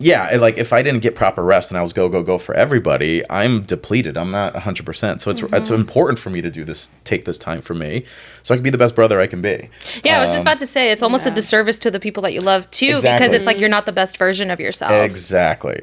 yeah, like if I didn't get proper rest and I was go for everybody, I'm depleted. I'm not 100%. So it's important for me to do this, take this time for me so I can be the best brother I can be. Yeah, I was just about to say, it's almost a disservice to the people that you love too, because it's like you're not the best version of yourself. Exactly.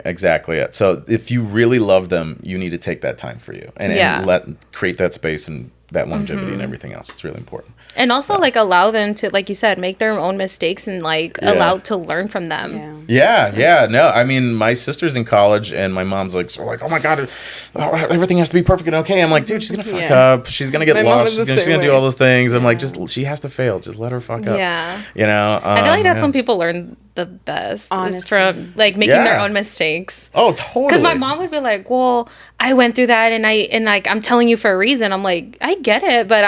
So if you really love them, you need to take that time for you and create that space and that longevity and everything else. It's really important. And also like allow them to, like you said, make their own mistakes and like allow to learn from them. Yeah. No, I mean, my sister's in college and my mom's like, oh my God, everything has to be perfect and okay. I'm like, dude, she's going to fuck up. She's going to get lost. She's going to do all those things. I'm like, she has to fail. Just let her fuck up. Yeah. You know? I feel like that's when people learn the best. Honestly. Is from like making their own mistakes. Oh, totally. Because my mom would be like, well, I went through that and like I'm telling you for a reason. I'm like, I get it, but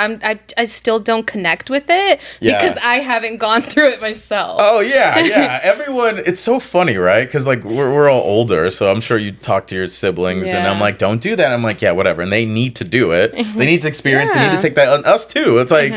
I still don't connect with it because I haven't gone through it myself. Oh yeah. Everyone, it's so funny, right? Because like we're all older, so I'm sure you talk to your siblings and I'm like, don't do that. I'm like, yeah, whatever. And they need to do it. They need to experience. They need to take that on us too. It's like,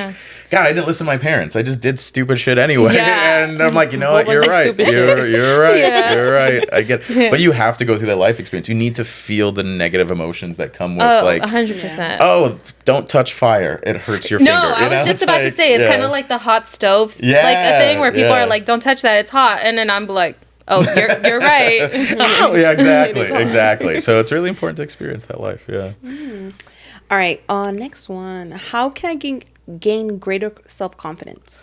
God, I didn't listen to my parents. I just did stupid shit anyway. And I'm like, you know what? You're right. You're right. You're right. I get it. But you have to go through that life experience. You need to feel the negative emotions that come with like 100%. Oh, don't touch fire. It hurts your finger. No, I was just about to say it's kind of like the hot stove like a thing where people are like, don't touch that, it's hot. And then I'm like, oh, you're right. Oh, yeah, exactly. So it's really important to experience that life. Yeah. All right. Next one. How can I gain greater self-confidence?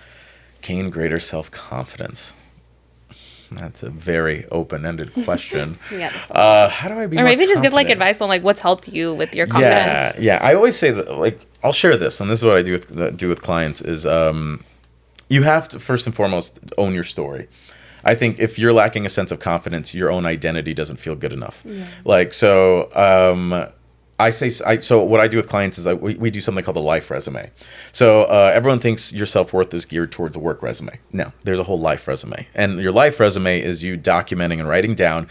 Gain greater self-confidence. That's a very open-ended question. How do I be? Or maybe more just give like confident? advice on like what's helped you with your confidence. Yeah. I always say that like I'll share this, and this is what I do with clients is you have to first and foremost own your story. I think if you're lacking a sense of confidence, your own identity doesn't feel good enough. Like so. So what I do with clients is we do something called a life resume. So everyone thinks your self-worth is geared towards a work resume. No, there's a whole life resume. And your life resume is you documenting and writing down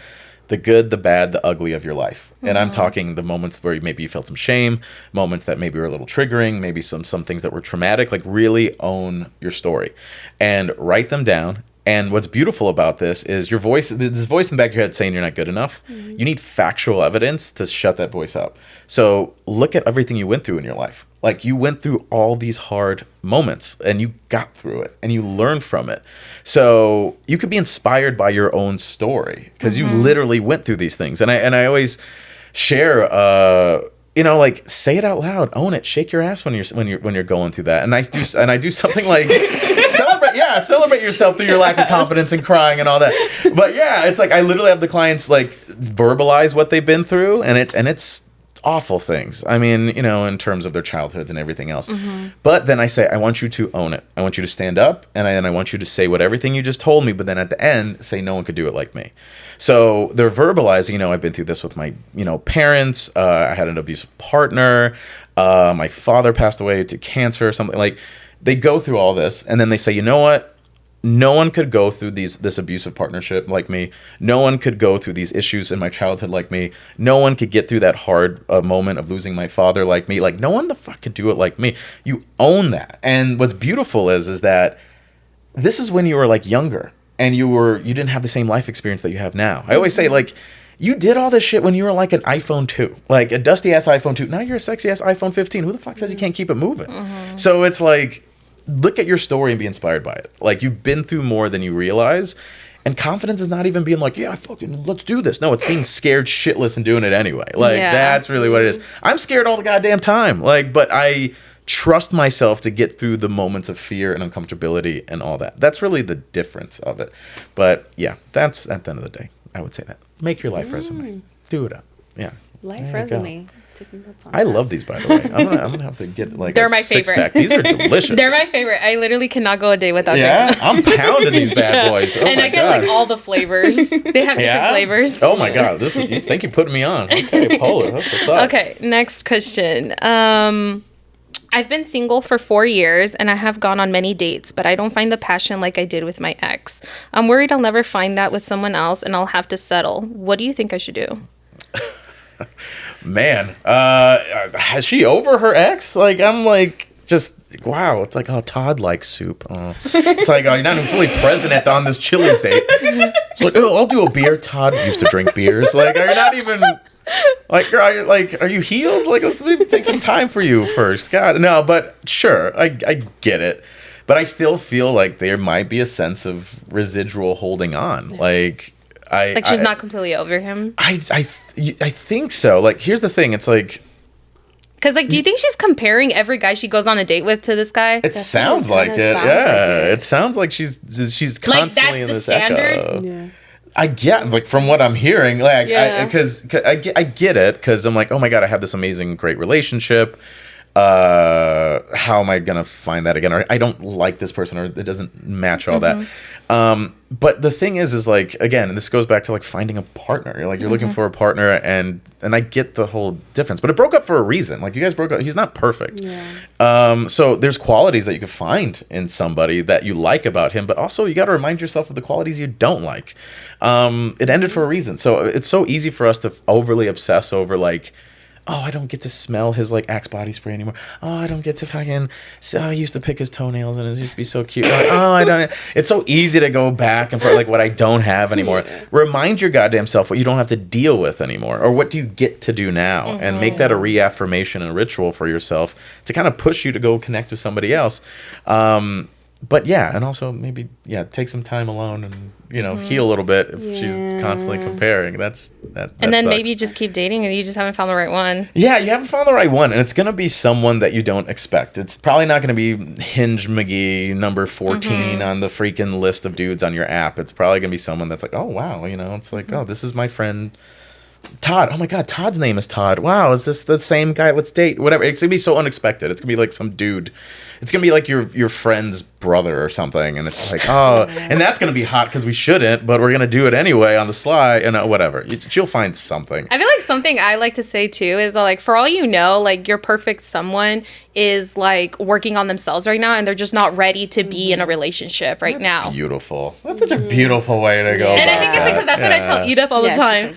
the good, the bad, the ugly of your life. And I'm talking the moments where maybe you felt some shame, moments that maybe were a little triggering, maybe some things that were traumatic. Like really own your story and write them down. And what's beautiful about this is this voice in the back of your head saying you're not good enough. You need factual evidence to shut that voice up. So look at everything you went through in your life. Like you went through all these hard moments and you got through it and you learned from it. So you could be inspired by your own story because you literally went through these things. And I always share, like say it out loud, own it, shake your ass when you're going through that. And I do something like celebrate yourself through your lack of confidence and crying and all that. But yeah, it's like I literally have the clients like verbalize what they've been through, and it's awful things. I mean, in terms of their childhoods and everything else. But then I say, I want you to own it. I want you to stand up, and I want you to say everything you just told me. But then at the end, say no one could do it like me. So they're verbalizing. I've been through this with my parents. I had an abusive partner. My father passed away to cancer or something like. They go through all this, and then they say, you know what? No one could go through this abusive partnership like me. No one could go through these issues in my childhood like me. No one could get through that hard moment of losing my father like me. Like, no one the fuck could do it like me. You own that. And what's beautiful is that this is when you were like younger, and you didn't have the same life experience that you have now. I always say, like, you did all this shit when you were like an iPhone 2, like a dusty ass iPhone 2. Now you're a sexy ass iPhone 15. Who the fuck says you can't keep it moving? So it's like, look at your story and be inspired by it. Like, you've been through more than you realize. And confidence is not even being like, yeah, fucking let's do this. No, it's being scared shitless and doing it anyway. Like, that's really what it is. I'm scared all the goddamn time. Like, but I trust myself to get through the moments of fear and uncomfortability and all that. That's really the difference of it. But yeah, that's at the end of the day, I would say that. Make your life resume. Do it up. Yeah. Life resume. I love these, by the way. I'm gonna have to get like They're a my six favorite. pack. These are delicious. They're my favorite. I literally cannot go a day without drinking them. I'm pounding these bad boys. Oh and my I get God. like all the flavors. They have different flavors. Oh my God. You think you're putting me on. Okay, Polar. That's what's up. Okay, next question. I've been single for 4 years and I have gone on many dates, but I don't find the passion like I did with my ex. I'm worried I'll never find that with someone else and I'll have to settle. What do you think I should do? Man, has she over her ex? Like, I'm like, just, wow. It's like, oh, Todd likes soup. Oh. It's like, oh, you're not even fully present on this Chili's date. It's like, oh, I'll do a beer. Todd used to drink beers. Like, are you not even... Like, are you healed? Like, let's maybe take some time for you first. God, no, but sure, I get it. But I still feel like there might be a sense of residual holding on. Like, she's not completely over him? I think so. Like, here's the thing. It's like... Because, like, do you think she's comparing every guy she goes on a date with to this guy? It sounds like it. Yeah. It sounds like she's constantly in this echo. Yeah. I get, like, from what I'm hearing, like, because I get it, because I'm like, oh my God, I have this amazing, great relationship. How am I gonna find that again? Or I don't like this person, or it doesn't match all that. But the thing is like, again, this goes back to like finding a partner. You're looking for a partner, and I get the whole difference. But it broke up for a reason. Like, you guys broke up. He's not perfect. Yeah. So there's qualities that you can find in somebody that you like about him, but also you got to remind yourself of the qualities you don't like. It ended for a reason. So it's so easy for us to overly obsess over like, oh, I don't get to smell his like Axe body spray anymore. Oh, I don't get to fucking. So I used to pick his toenails and it used to be so cute. Like, oh, I don't. It's so easy to go back and forth like what I don't have anymore. Remind your goddamn self what you don't have to deal with anymore, or what do you get to do now, and make that a reaffirmation and a ritual for yourself to kind of push you to go connect with somebody else. But yeah, and also maybe take some time alone and heal a little bit if she's constantly comparing. That and then sucks. maybe you just keep dating and you just haven't found the right one. Yeah, you haven't found the right one, and it's gonna be someone that you don't expect. It's probably not gonna be Hinge McGee number 14 on the freaking list of dudes on your app. It's probably gonna be someone that's like, oh wow, it's like, oh, this is my friend Todd. Oh my God, Todd's name is Todd. Wow, is this the same guy? Let's date. Whatever. It's gonna be so unexpected. It's gonna be like some dude. It's gonna be like your friend's brother or something, and it's like, oh, and that's gonna be hot because we shouldn't, but we're gonna do it anyway on the sly, and whatever. She'll find something. I feel like something I like to say too is like, for all you know, like your perfect someone is like working on themselves right now, and they're just not ready to be in a relationship right now. Beautiful. That's such a beautiful way to go. And I think it's because that's what I tell Edith all the time.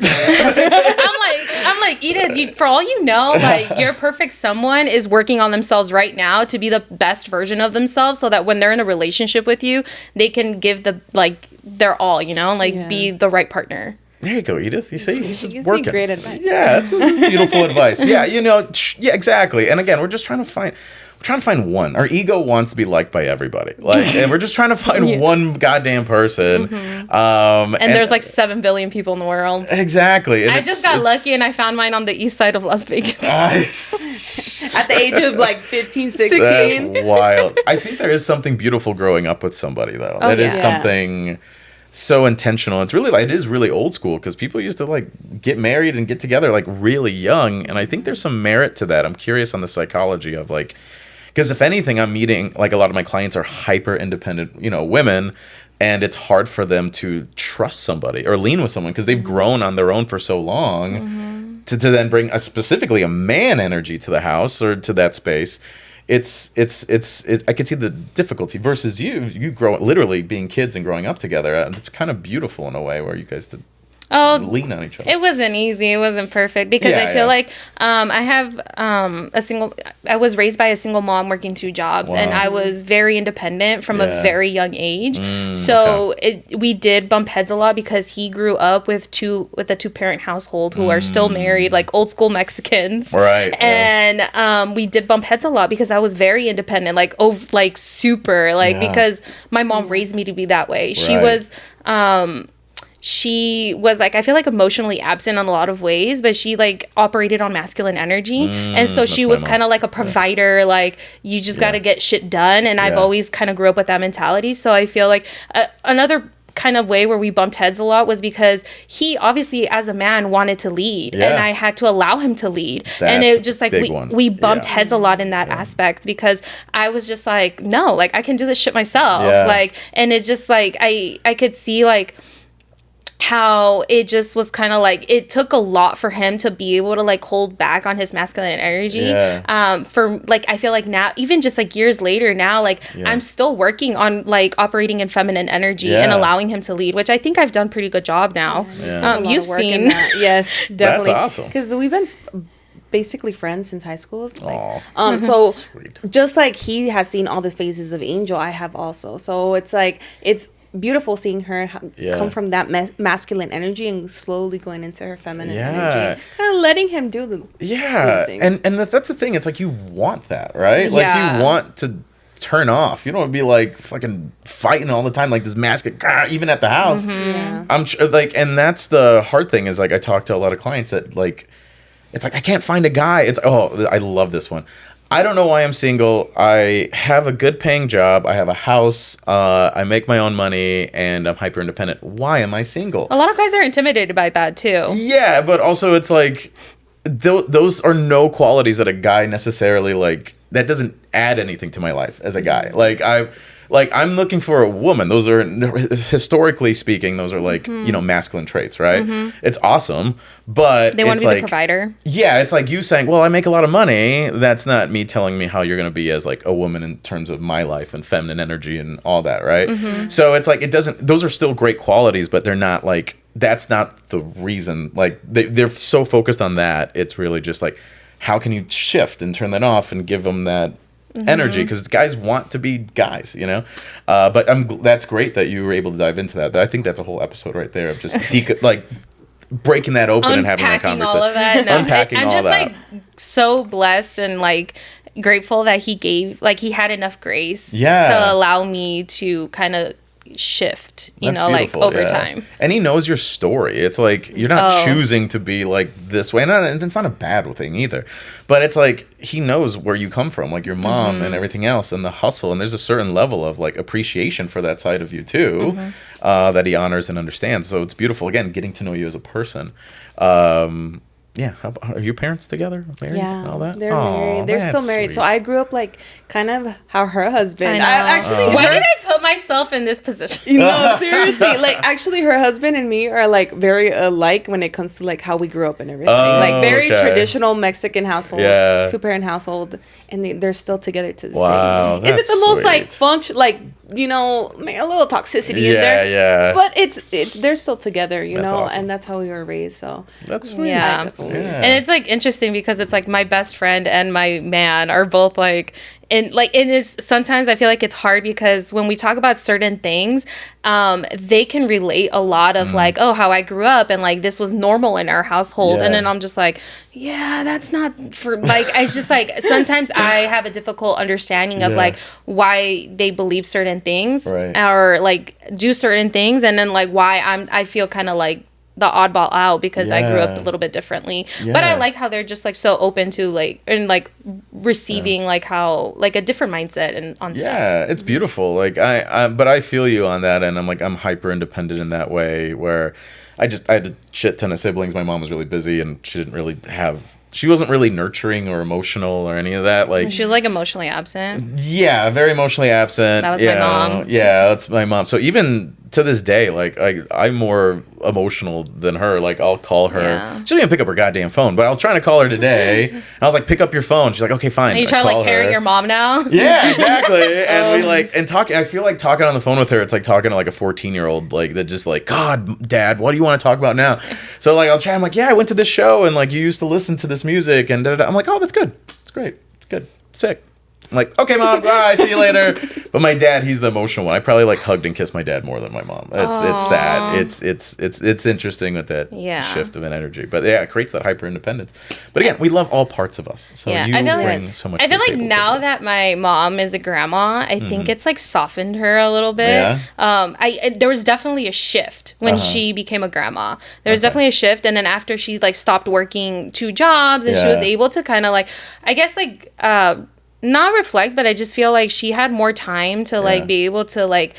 I'm like Edith, for all you know, like your perfect someone is working on themselves right now to be the best version of themselves, so that when they're in a relationship with you, they can give their all, be the right partner. There you go, Edith. You see, she gives me great advice. Yeah, that's beautiful advice. Yeah, yeah, exactly. And again, we're trying to find one. Our ego wants to be liked by everybody. And we're just trying to find one goddamn person. And there's like 7 billion people in the world. Exactly. And I just got lucky and I found mine on the east side of Las Vegas. At the age of like 15, 16. That's wild. I think there is something beautiful growing up with somebody, though. That is something so intentional. It is really old school, because people used to like get married and get together like really young. And I think there's some merit to that. I'm curious on the psychology of like, because if anything, I'm meeting like a lot of my clients are hyper independent, women, and it's hard for them to trust somebody or lean with someone because they've grown on their own for so long to then bring specifically a man energy to the house or to that space. It's I could see the difficulty versus you grow literally being kids and growing up together. It's kind of beautiful in a way where you guys did lean on each other. It wasn't easy. It wasn't perfect because I feel like I have I was raised by a single mom working 2 jobs, and I was very independent from a very young age. So we did bump heads a lot because he grew up with a 2-parent household who are still married, like old school Mexicans. Right. And we did bump heads a lot because I was very independent, like super, because my mom raised me to be that way. She was like, I feel like emotionally absent in a lot of ways, but she like operated on masculine energy. And so she was kind of like a provider, like you just got to get shit done. And I've always kind of grew up with that mentality. So I feel like another kind of way where we bumped heads a lot was because he obviously as a man wanted to lead and I had to allow him to lead. And it just like we bumped heads a lot in that aspect because I was just like, no, like I can do this shit myself. Like, and it's just like I could see like how it just was kind of like it took a lot for him to be able to like hold back on his masculine energy. For like I feel like now even just like years later now like I'm still working on like operating in feminine energy and allowing him to lead, which I think I've done pretty good job now. You've seen that. Yes, definitely. That's awesome because we've been basically friends since high school. Like, so just like he has seen all the phases of Angel, I have also. So it's like it's beautiful seeing her come from that masculine energy and slowly going into her feminine energy, kind of letting him do the do things. and that's the thing. It's like you want that, right? Like you want to turn off. You don't want to be like fucking fighting all the time, like this masculine, even at the house. I'm like, and that's the hard thing is like I talk to a lot of clients that like, it's like I can't find a guy. It's I love this one. I don't know why I'm single. I have a good paying job. I have a house. I make my own money and I'm hyper independent. Why am I single? A lot of guys are intimidated by that too. Yeah, but also it's like those are no qualities that a guy necessarily like that doesn't add anything to my life as a guy. Like I'm looking for a woman. Those are historically speaking, those are like, you know, masculine traits, right? It's awesome, but they want to be like, the provider. Yeah, it's like you saying, well, I make a lot of money. That's not me telling me how you're going to be as like a woman in terms of my life and feminine energy and all that, right? So it's like it doesn't, those are still great qualities, but they're not like, that's not the reason. Like they're so focused on that. It's really just like, how can you shift and turn that off and give them that energy, because guys want to be guys, you know. But that's great that you were able to dive into that. I think that's a whole episode right there of just like breaking that open and having that conversation. All of that. Unpacking all that. I'm just like so blessed and like grateful that he had enough grace to allow me to kind of shift, you know, like over time. And he knows your story. It's like you're not choosing to be like this way. And it's not a bad thing either. But it's like he knows where you come from, like your mom and everything else and the hustle. And there's a certain level of like appreciation for that side of you too, that he honors and understands. So it's beautiful. Again, getting to know you as a person. Yeah, are your parents together? Married? Yeah, all that? They're married. They're still married. Sweet. So I grew up like kind of how her husband. Why did I put myself in this position? You know, seriously, like actually, her husband and me are like very alike when it comes to like how we grew up and everything. Like very traditional Mexican household, 2-parent household, and they're still together to this day. Is it the most like function like? You know, a little toxicity in there, but it's they're still together, you know, awesome. And that's how we were raised. So that's sweet. And it's like interesting because it's like my best friend and my man are both like. And like it is sometimes I feel like it's hard because when we talk about certain things, they can relate a lot of like, oh, how I grew up and like this was normal in our household. And then I'm just like, yeah, that's not for like it's just like sometimes I have a difficult understanding of like why they believe certain things or like do certain things, and then like why I feel kind of like the oddball out because I grew up a little bit differently. But I like how they're just like so open to like and like receiving like how like a different mindset and on stuff. Yeah, it's beautiful. Like but I feel you on that, and I'm hyper independent in that way where I had a shit ton of siblings. My mom was really busy and she wasn't really nurturing or emotional or any of that. Like she was like emotionally absent. Yeah, very emotionally absent. That was my mom. Yeah, that's my mom. So even to this day, like I'm more emotional than her. Like I'll call her. Yeah. She doesn't even pick up her goddamn phone. But I was trying to call her today, and I was like, "Pick up your phone." She's like, "Okay, fine." Are you trying to like parent your mom now? Yeah, exactly. And we like and talking. I feel like talking on the phone with her. It's like talking to like a 14-year-old. Like that just like, God, Dad, what do you want to talk about now? So like I'll try. I'm like, yeah, I went to this show, and like you used to listen to this music, and da-da-da. I'm like, oh, that's good. It's great. It's good. Sick. I'm like, okay, Mom, bye, see you later. But my dad, he's the emotional one. I probably like hugged and kissed my dad more than my mom. It's that. It's interesting with that shift of an energy. But yeah, it creates that hyper independence. But again, we love all parts of us. So you bring so much. I feel like now that my mom is a grandma, I think it's like softened her a little bit. Yeah. There was definitely a shift when she became a grandma. There was definitely a shift, and then after she like stopped working 2 jobs and she was able to kind of like, I guess like not reflect, but I just feel like she had more time to like be able to like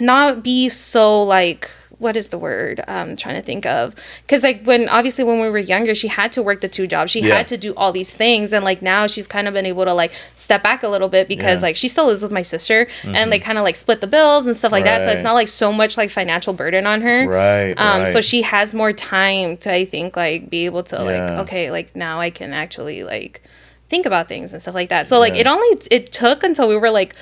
not be so like, what is the word I'm trying to think of? Because like when we were younger, she had to work the 2 jobs. She had to do all these things. And like now she's kind of been able to like step back a little bit because like she still lives with my sister and they kind of like split the bills and stuff like that. So it's not like so much like financial burden on her. Right. So she has more time to, I think, like be able to like, okay, like now I can actually like think about things and stuff like that. So like it took until we were like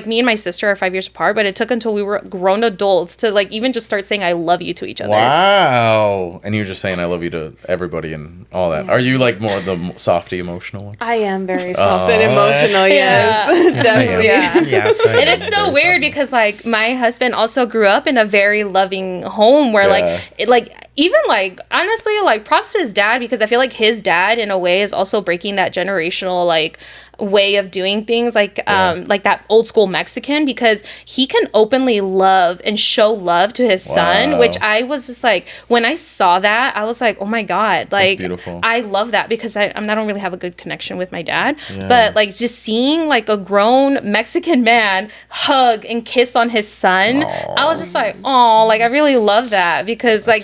me and my sister are 5 years apart, but it took until we were grown adults to like even just start saying I love you to each other. Wow. And you're just saying I love you to everybody and all that. Are you like more the softy emotional one? I am very soft and emotional, yes. Definitely. Yes, I am. And it's so weird because like my husband also grew up in a very loving home where like it like even like honestly like props to his dad, because I feel like his dad in a way is also breaking that generational like way of doing things like that old school Mexican, because he can openly love and show love to his son, which I was just like, when I saw that I was like, oh my god, like I love that, because I don't really have a good connection with my dad, but like just seeing like a grown Mexican man hug and kiss on his son, I was just like, oh, like I really love that, because like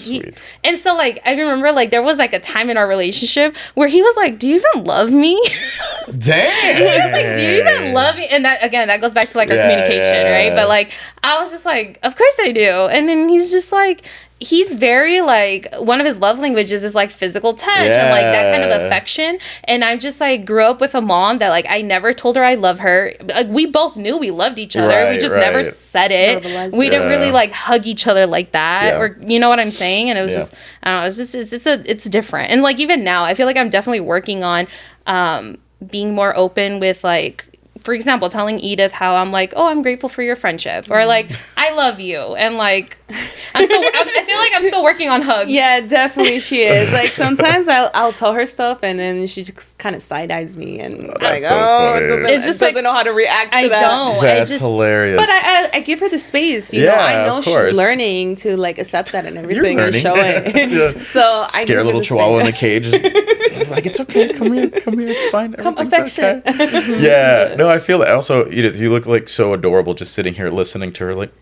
and so like I remember like there was like a time in our relationship where he was like, do you even love me? Damn. He was like, do you even love me? And that, again, that goes back to like our communication, right? But like, I was just like, of course I do. And then he's just like, he's very like, one of his love languages is like physical touch and like that kind of affection. And I just like grew up with a mom that like I never told her I love her. Like, we both knew we loved each other. We just never said it. We didn't really like hug each other like that, or you know what I'm saying? And it was just, I don't know, it's just it's different. And like even now, I feel like I'm definitely working on being more open with like, for example, telling Edith how I'm like, oh, I'm grateful for your friendship, or like, I love you, and like, I feel like I'm still working on hugs. Yeah, definitely she is. Like sometimes I'll tell her stuff, and then she just kind of side eyes me, and like, it's just doesn't know how to react to that. That's hilarious. But I give her the space, you know. I know she's learning to like accept that and everything and show it. So I scare a little chihuahua in a cage. It's like, it's okay. Come here. It's fine. Come affection. Okay. Yeah. No, I feel that. Also, Edith, you look like so adorable just sitting here listening to her, like,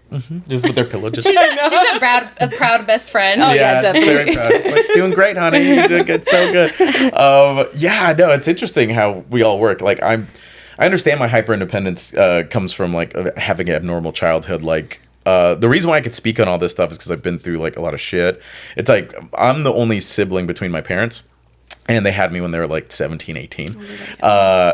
just with their pillow. Just she's a proud best friend. Oh yeah, definitely. Very proud. She's like, doing great, honey. You're doing good, so good. Yeah, no, it's interesting how we all work. Like, I understand my hyper independence comes from like having an abnormal childhood. Like, the reason why I could speak on all this stuff is because I've been through like a lot of shit. It's like I'm the only sibling between my parents. And they had me when they were like 17, 18.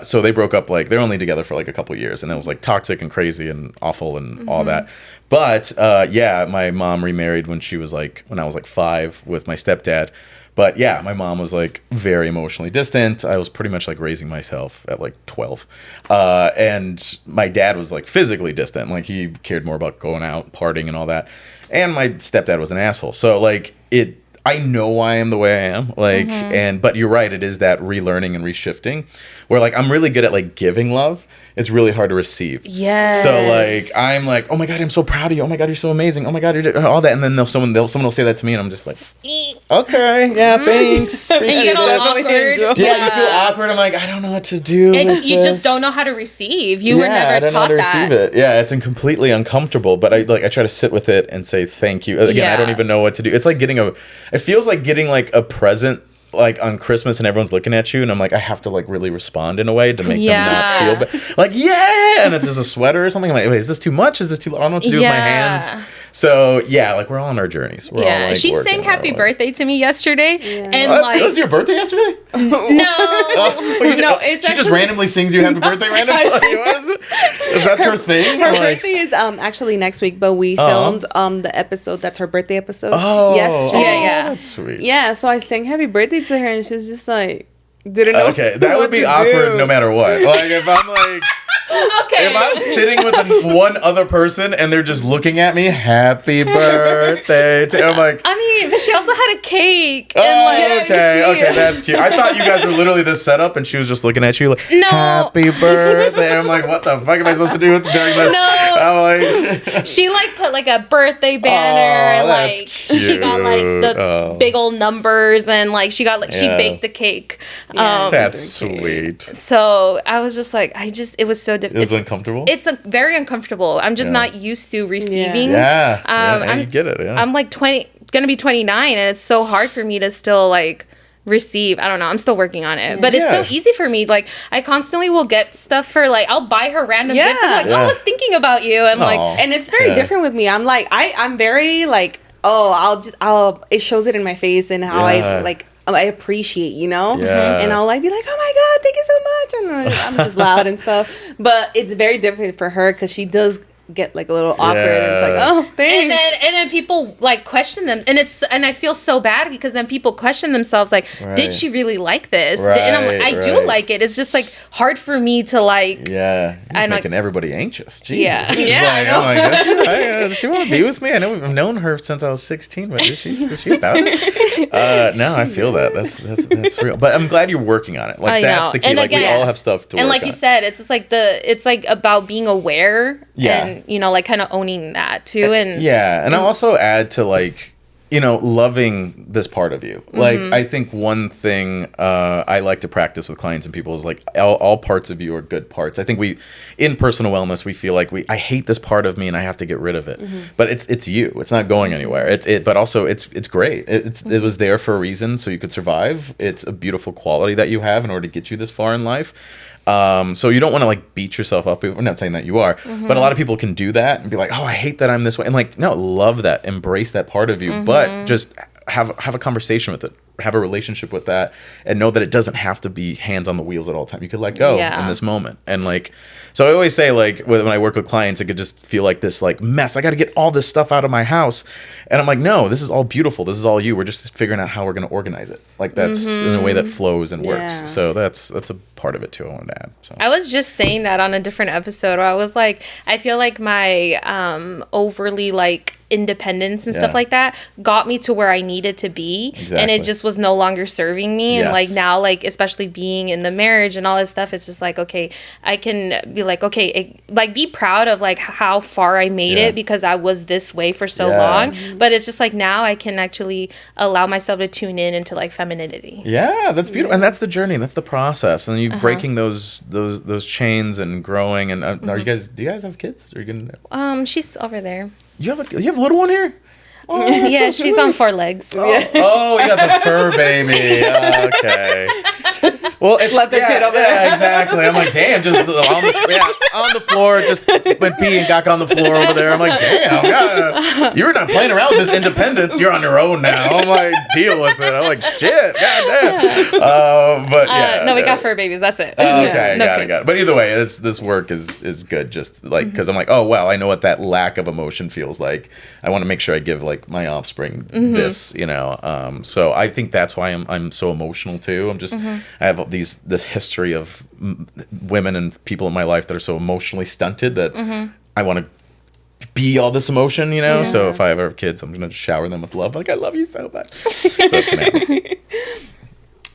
So they broke up, like, they're only together for like a couple years. And it was like toxic and crazy and awful and all that. But yeah, my mom remarried when I was like 5 with my stepdad. But yeah, my mom was like very emotionally distant. I was pretty much like raising myself at like 12. And my dad was like physically distant. Like he cared more about going out, partying and all that. And my stepdad was an asshole. So like I know why I am the way I am, like, but you're right. It is that relearning and reshifting where like, I'm really good at like giving love. It's really hard to receive. Yes. So like, I'm like, oh my God, I'm so proud of you. Oh my God, you're so amazing. Oh my God, you're all that. And then someone will say that to me and I'm just like, okay, yeah, thanks. And you get all awkward. Yeah, you feel awkward. I'm like, I don't know what to do. And you just don't know how to receive. You were never I don't taught know how to that. receive it. Yeah, it's completely uncomfortable, but I try to sit with it and say thank you. Again, I don't even know what to do. It's like it feels like getting like a present like on Christmas and everyone's looking at you and I'm like, I have to like really respond in a way to make them not feel bad. Like, yeah, and it's just a sweater or something. I'm like, wait, is this too much? Is this too, I don't know what to do with my hands. So yeah, like we're all on our journeys. We're all, like, she sang happy birthday to me yesterday. And like, was your birthday yesterday? No. She just randomly sings you happy birthday randomly? Is that her thing? Her birthday is actually next week, but we filmed the episode, that's her birthday episode yesterday. Yeah. That's sweet. Yeah, so I sang happy birthday to her and she's just like, didn't know. Okay, that would be awkward no matter what. Like if I'm like, if I'm sitting with one other person and they're just looking at me, happy birthday to, I'm like, I mean, but she also had a cake. Oh, and okay, that's cute. I thought you guys were literally this setup and she was just looking at you like, no. Happy birthday. I'm like, what the fuck am I supposed to do during this? No. I'm like, she like put like a birthday banner and like she got like the big old numbers and like she got like she baked a cake. That's sweet. So I was just like, it was so It was uncomfortable? It's very uncomfortable. I'm just not used to receiving. I get it. Yeah. I'm like gonna be 29, and it's so hard for me to still like receive. I don't know. I'm still working on it, but it's so easy for me. Like I constantly will get stuff for like I'll buy her random gifts. I'm like, oh, I was thinking about you, and like, and it's very different with me. I'm like, I'm very like, it shows it in my face and how I appreciate, you know, and I'll like be like, oh my god, thank you so much, and I'm just loud and stuff. But it's very different for her because she does get like a little awkward and it's like, oh, thanks. And then people like question them, and I feel so bad because then people question themselves like, did she really like this? And I'm like, I do like it. It's just like hard for me to like. Yeah, he's making everybody anxious. Jesus. Yeah. Does she want to be with me? I know we've known her since I was 16, but is she about it? No, I feel that. That's real. But I'm glad you're working on it. Like that's the key. And like we all have stuff to work on. And like you said, it's just like it's like about being aware. And, you know, like kind of owning that too. And I'll also add to like, you know, loving this part of you. Like, I think one thing I like to practice with clients and people is like all parts of you are good parts. I think in personal wellness, we feel like I hate this part of me and I have to get rid of it. But it's you. It's not going anywhere. But also it's great. It was there for a reason so you could survive. It's a beautiful quality that you have in order to get you this far in life. So you don't want to like beat yourself up. We're not saying that you are, but a lot of people can do that and be like, oh, I hate that I'm this way. And like, no, love that, embrace that part of you, but just have a conversation with it, have a relationship with that, and know that it doesn't have to be hands on the wheels at all time. You could let go in this moment. And like, so I always say like when I work with clients, it could just feel like this like mess. I got to get all this stuff out of my house. And I'm like, no, this is all beautiful. This is all you. We're just figuring out how we're going to organize it. Like that's in a way that flows and works. So that's a part of it too. I wanted to add. So I was just saying that on a different episode where I was like, I feel like my overly like independence and stuff like that got me to where I needed to be, and it just was no longer serving me. And like now, like especially being in the marriage and all this stuff, it's just like, okay, I can be like, okay, like be proud of like how far I made it because I was this way for so long. But it's just like now I can actually allow myself to tune into like femininity. That's beautiful. And that's the journey, that's the process, and you breaking those chains and growing. And do you guys have kids? Are you gonna she's over there. You have a little one here? Oh, yeah, so she's on 4 legs. Oh, you got the fur baby. Okay. Well, it's let the kid over there. Yeah, exactly. I'm like, damn, just on the floor, just went pee and got on the floor over there. I'm like, damn, God, you're not playing around with this independence. You're on your own now. I'm like, deal with it. I'm like, shit, goddamn. But yeah. No, we got fur babies. That's it. Okay, got it. But either way, this work is good. Just like because I'm like, oh wow, I know what that lack of emotion feels like. I want to make sure I give like my offspring this, you know. So I think that's why I'm so emotional too. I'm just I have this history of women and people in my life that are so emotionally stunted that I want to be all this emotion, you know. So if I ever have kids, I'm gonna shower them with love. Like I love you so much. So that's gonna happen.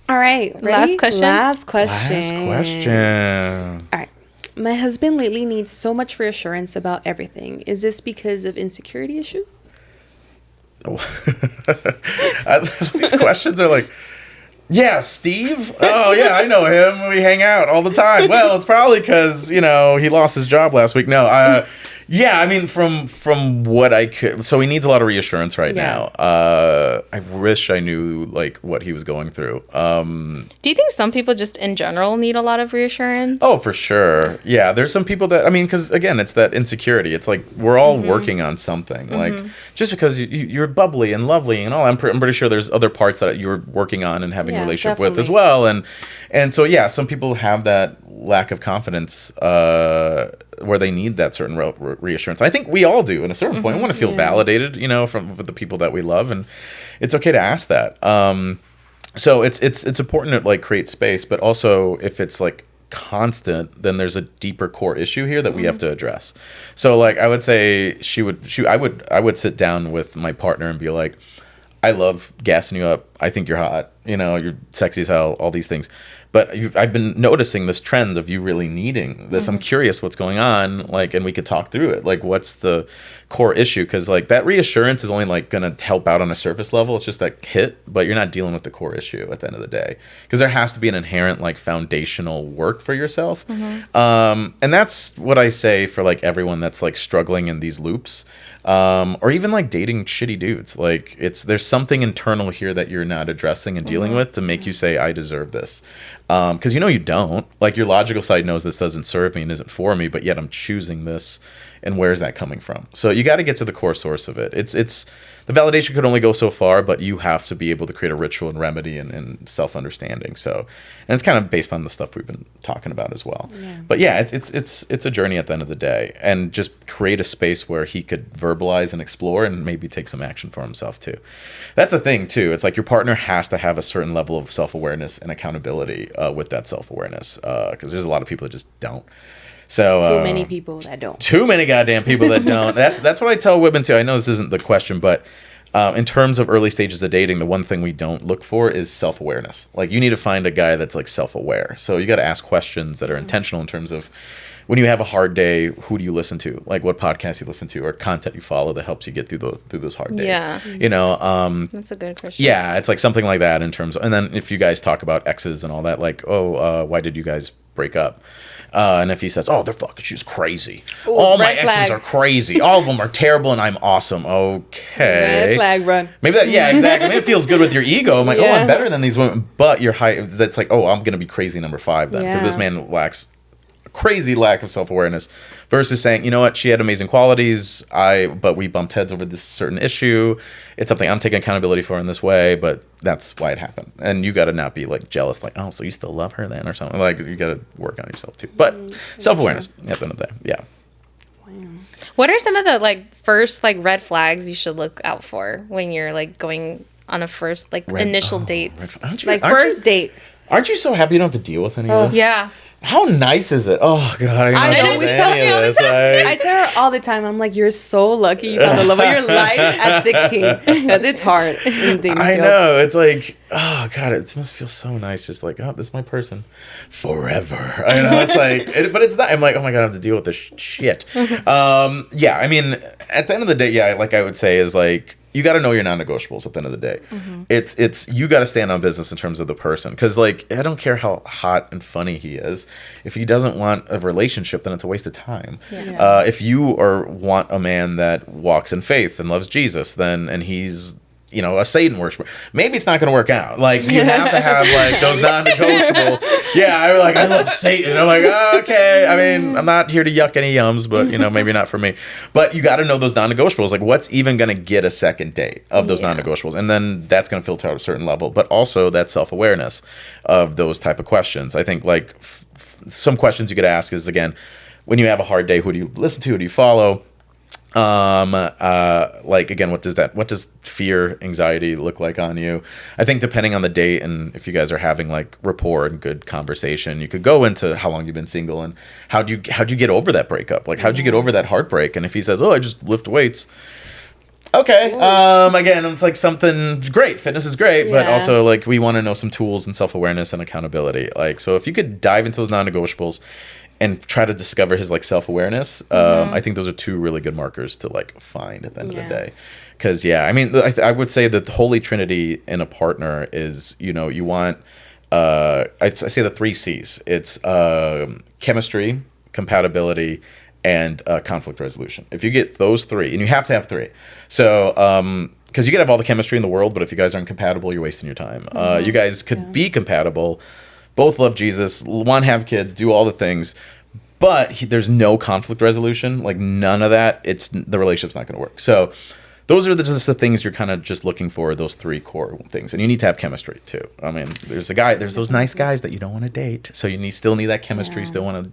All right, ready? Last question. All right. My husband lately needs so much reassurance about everything. Is this because of insecurity issues? These questions are like, yeah, Steve. Oh yeah, I know him. We hang out all the time. Well, it's probably because he lost his job last week. No, yeah, I mean, from what I could, so he needs a lot of reassurance right now. I wish I knew like what he was going through. Do you think some people just in general need a lot of reassurance? Oh, for sure. Yeah, there's some people that, I mean, because again, it's that insecurity. It's like we're all working on something. Like just because you're bubbly and lovely and all, I'm pretty sure there's other parts that you're working on and having a relationship with as well. And so yeah, some people have that lack of confidence where they need that certain reassurance. I think we all do at a certain point. We want to feel validated, from the people that we love, and it's okay to ask that. So it's important to like create space, but also if it's like constant, then there's a deeper core issue here that we have to address. So like I would say I would sit down with my partner and be like, I love gassing you up. I think you're hot. You know, you're sexy as hell, all these things. But I've been noticing this trend of you really needing this. I'm curious what's going on, like, and we could talk through it. Like, what's the core issue? Because, like, that reassurance is only, like, going to help out on a surface level. It's just that hit, but you're not dealing with the core issue at the end of the day. Because there has to be an inherent, like, foundational work for yourself. And that's what I say for, like, everyone that's, like, struggling in these loops. Or even, like, dating shitty dudes. Like, there's something internal here that you're not addressing and dealing with to make you say, I deserve this. Because you know you don't. Like, your logical side knows this doesn't serve me and isn't for me, but yet I'm choosing this. And where's that coming from? So you got to get to the core source of it. It's the validation could only go so far, but you have to be able to create a ritual and remedy and self-understanding. So, and it's kind of based on the stuff we've been talking about as well. Yeah. But yeah, it's a journey at the end of the day, and just create a space where he could verbalize and explore and maybe take some action for himself too. That's a thing too. It's like your partner has to have a certain level of self-awareness and accountability with that self-awareness, because there's a lot of people that just don't. So too many people that don't. Too many goddamn people that don't. That's what I tell women too. I know this isn't the question, but in terms of early stages of dating, the one thing we don't look for is self-awareness. Like, you need to find a guy that's, like, self-aware. So you got to ask questions that are intentional in terms of, when you have a hard day, who do you listen to? Like, what podcasts you listen to, or content you follow that helps you get through those hard days. Yeah. You know, that's a good question. Yeah, it's like something like that in terms of, and then if you guys talk about exes and all that, like, why did you guys break up? And if he says, "Oh, they're fucking, she's crazy. Ooh, all my exes are crazy. All of them are terrible, and I'm awesome." Okay. Red flag, run. Maybe that, yeah, exactly. Maybe it feels good with your ego. I'm like, oh, I'm better than these women. But you're high. That's like, oh, I'm gonna be crazy number 5 then, because this man lacks crazy lack of self-awareness, versus saying, you know what, she had amazing qualities, but we bumped heads over this certain issue. It's something I'm taking accountability for in this way, but that's why it happened. And you got to not be, like, jealous, like, oh, so you still love her then, or something. Like, you got to work on yourself too. But self-awareness at the end of the day. Yeah. What are some of the, like, first, like, red flags you should look out for when you're, like, going on a first, like, initial dates? First date. Aren't you so happy you don't have to deal with any of this? Yeah. How nice is it? Oh, God. I know. I tell her all the time, I'm like, you're so lucky you found the love of your life at 16. Because it's hard. I know. It's like, oh, God, it must feel so nice. Just like, oh, this is my person forever. I know. It's like, but it's not. I'm like, oh, my God, I have to deal with this shit. Yeah, I mean, at the end of the day, yeah, like I would say is like, you got to know your non-negotiables at the end of the day. It's you got to stand on business in terms of the person, because, like, I don't care how hot and funny he is. If he doesn't want a relationship, then it's a waste of time. If you want a man that walks in faith and loves Jesus, and he's, you know, a Satan worshiper, maybe it's not going to work out. Like, you have to have, like, those non-negotiable. Yeah, I love Satan. I'm like, oh, okay. I mean, I'm not here to yuck any yums, but, you know, maybe not for me. But you got to know those non-negotiables. Like, what's even going to get a second date of those non-negotiables? And then that's going to filter out a certain level. But also that self-awareness of those type of questions. I think, like, some questions you could ask is, again, when you have a hard day, who do you listen to? Who do you follow? Like, again, what does fear, anxiety look like on you? I think depending on the date, and if you guys are having, like, rapport and good conversation, you could go into how long you've been single and how'd you get over that breakup? Like, how'd you get over that heartbreak? And if he says, oh, I just lift weights. Okay. Again, it's like something great. Fitness is great, but also, like, we want to know some tools and self-awareness and accountability. Like, so if you could dive into those non-negotiables and try to discover his, like, self-awareness, I think those are 2 really good markers to, like, find at the end of the day. Because, I mean, I would say that the holy trinity in a partner is, you know, you want, I say the 3 C's. It's chemistry, compatibility, and conflict resolution. If you get those 3, and you have to have 3. So, because you could have all the chemistry in the world, but if you guys aren't compatible, you're wasting your time. You guys could be compatible, both love Jesus, want to have kids, do all the things, but there's no conflict resolution, like, none of that. The relationship's not going to work. So those are just the things you're kind of just looking for, those 3 core things. And you need to have chemistry too. I mean, there's those nice guys that you don't want to date, so you still need that chemistry, still want to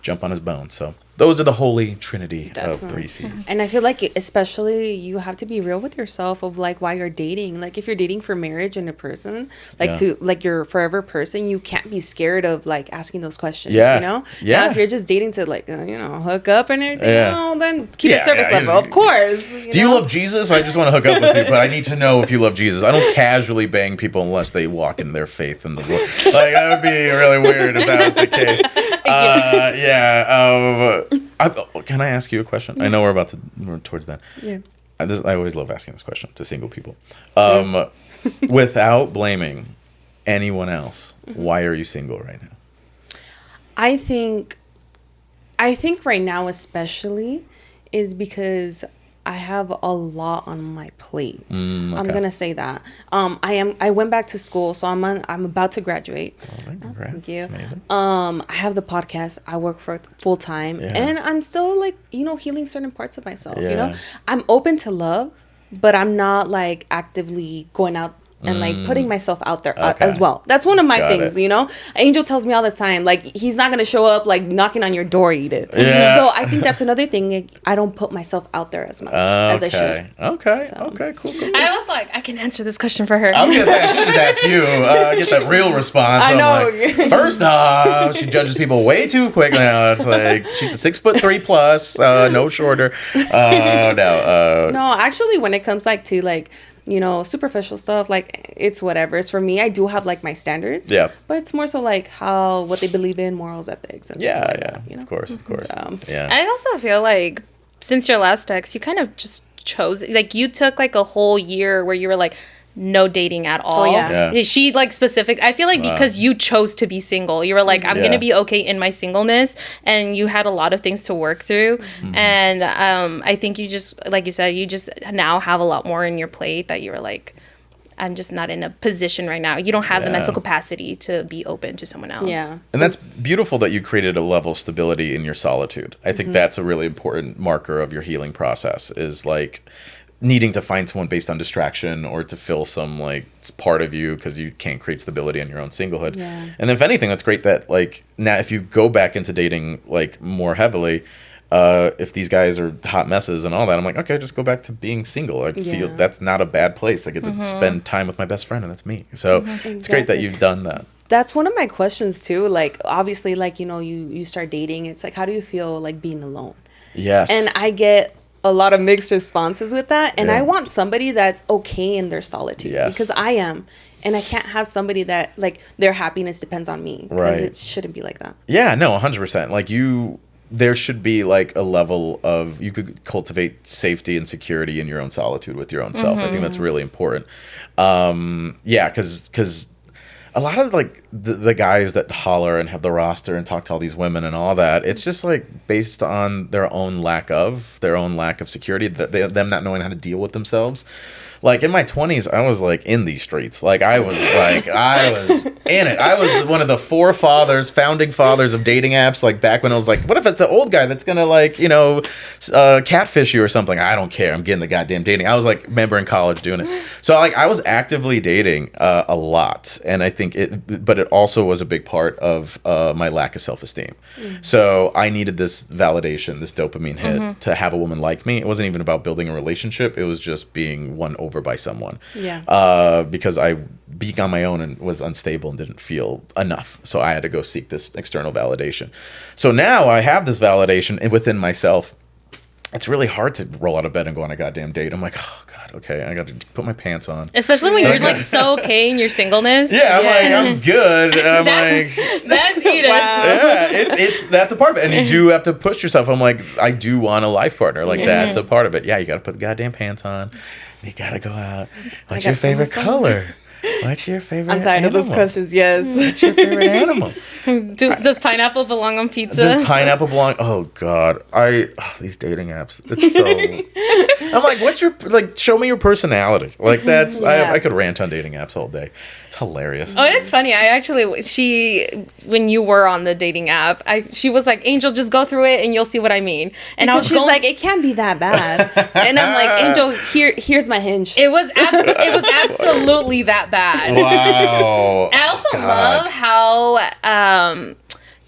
jump on his bone. So those are the holy trinity Definitely. of 3Cs. And I feel like especially you have to be real with yourself of like why you're dating. Like if you're dating for marriage and a person, like to like your forever person, you can't be scared of like asking those questions, you know? Yeah. Now if you're just dating to like, hook up and everything, then keep it surface level, of course. Do you love Jesus? I just want to hook up with you, but I need to know if you love Jesus. I don't casually bang people unless they walk in their faith in the Lord. Like, that would be really weird if that was the case. Can I ask you a question? I know we're towards that. Yeah. I always love asking this question to single people. Without blaming anyone else, why are you single right now? I think right now especially is because I have a lot on my plate. Okay. I'm gonna say that. I went back to school, so I'm about to graduate. Congrats. Thank you. That's amazing. I have the podcast. I work for full time, and I'm still like healing certain parts of myself. I'm open to love, but I'm not like actively going out and like putting myself out there as well. That's one of my things, Angel tells me all this time, like he's not going to show up like knocking on your door, Edith. Yeah. So I think that's another thing. Like, I don't put myself out there as much as I should. Okay, cool. I was like, I can answer this question for her. I was going to say, I should just ask you, get that real response. I know. Like, first off, she judges people way too quick now. It's like, she's a 6'3" plus, no shorter. No, actually, when it comes like to like, superficial stuff, like it's whatever. It's for me. I do have like my standards. Yeah. But it's more so like what they believe in, morals, ethics. And stuff like that, Of course. Yeah. I also feel like since your last ex, you kind of just chose, like you took like a whole year where you were like, no dating at all. Oh, yeah. She like specific. I feel like because you chose to be single, you were like, I'm gonna be okay in my singleness, and you had a lot of things to work through. And I think you just, like you said, you just now have a lot more in your plate that you were like, I'm just not in a position right now. You don't have the mental capacity to be open to someone else. Yeah. And that's beautiful that you created a level of stability in your solitude. I think that's a really important marker of your healing process, is like needing to find someone based on distraction or to fill some like part of you because you can't create stability in your own singlehood. Yeah. And if anything, that's great that like now if you go back into dating like more heavily, if these guys are hot messes and all that, I'm like, okay, just go back to being single. I feel that's not a bad place. I get to spend time with my best friend, and that's me. So it's great that you've done that. That's one of my questions too. Like obviously, like you start dating. It's like, how do you feel like being alone? Yes. And I get a lot of mixed responses with that, and I want somebody that's okay in their solitude because I am, and I can't have somebody that like their happiness depends on me, because it shouldn't be like that. Yeah, no, 100%. Like there should be like a level of, you could cultivate safety and security in your own solitude with your own self. I think that's really important. Because a lot of like the guys that holler and have the roster and talk to all these women and all that, it's just like based on their own lack of security, them not knowing how to deal with themselves. Like in my 20s, I was like in these streets. Like I was in it. I was one of the founding fathers of dating apps. Like back when I was like, what if it's an old guy that's gonna like, catfish you or something? I don't care. I'm getting the goddamn dating. I was like, remember in college doing it. So like I was actively dating a lot, and I think but it also was a big part of my lack of self-esteem. So I needed this validation, this dopamine hit to have a woman like me. It wasn't even about building a relationship. It was just being won over by someone. Because being on my own and was unstable and didn't feel enough. So I had to go seek this external validation. So now I have this validation within myself. It's really hard to roll out of bed and go on a goddamn date. I'm like, oh God, okay, I got to put my pants on. Especially when you're like so okay in your singleness. Yeah, I'm good. I'm that's Edith. Wow. Yeah, that's a part of it, and you do have to push yourself. I'm like, I do want a life partner. Like that's a part of it. Yeah, you got to put the goddamn pants on. You got to go out. What's your favorite color? What's your favorite I'm tired animal? of those questions, yes. What's your favorite animal? Does pineapple belong on pizza? Does pineapple belong? Oh, God. These dating apps. It's so... I'm like, show me your personality. Like, that's... I could rant on dating apps all day. It's hilarious. Oh, it's funny. When you were on the dating app, she was like, Angel, just go through it and you'll see what I mean. And she's like, it can't be that bad. And I'm like, Angel, here's my hinge. It was absolutely that bad. Wow. I also love how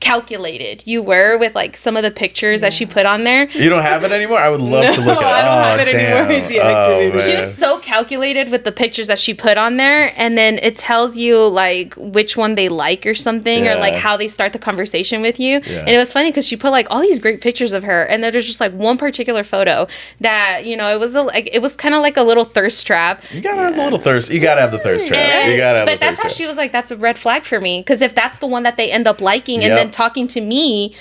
calculated you were with like some of the pictures that she put on there. You don't have it anymore? I would love to look at it. I don't have it anymore. Deactivated. She was so calculated with the pictures that she put on there, and then it tells you like which one they like or something, or like how they start the conversation with you. And it was funny because she put like all these great pictures of her, and then there's just like one particular photo that, you know, it was kind of like a little thirst trap. You gotta have a little thirst. You gotta have the thirst trap. But that's how she was like, that's a red flag for me, because if that's the one that they end up liking and then talking to me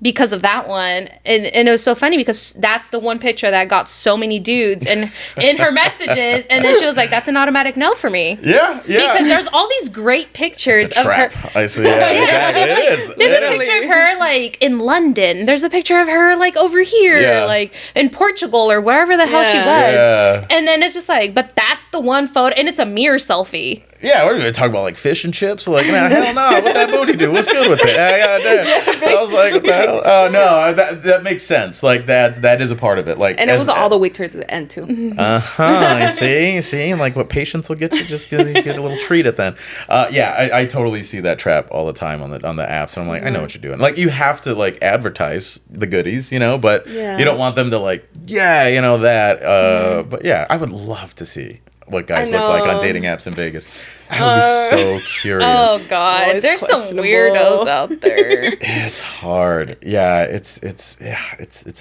because of that one, and it was so funny because that's the one picture that got so many dudes and in her messages, and then she was like, that's an automatic no for me. Because there's all these great pictures of her. I see. There's a picture of her like in London, there's a picture of her like over here, like in Portugal or wherever the hell she was, and then it's just like, but that's the one photo, and it's a mirror selfie. Yeah, we're gonna talk about like fish and chips. Like, nah, hell no, what that booty do? What's good with it? I was like, what the hell? Oh no, that makes sense. Like that is a part of it. Like, and it was all the way to the end too. I see, like what patience will get you. Just get a little treat at then. I totally see that trap all the time on the apps, and I'm like, I know what you're doing. Like, you have to like advertise the goodies, you know, but you don't want them to like, you know that. But yeah, I would love to see what guys look like on dating apps in Vegas. I would be so curious. Oh God, there's some weirdos out there. It's hard. Yeah, it's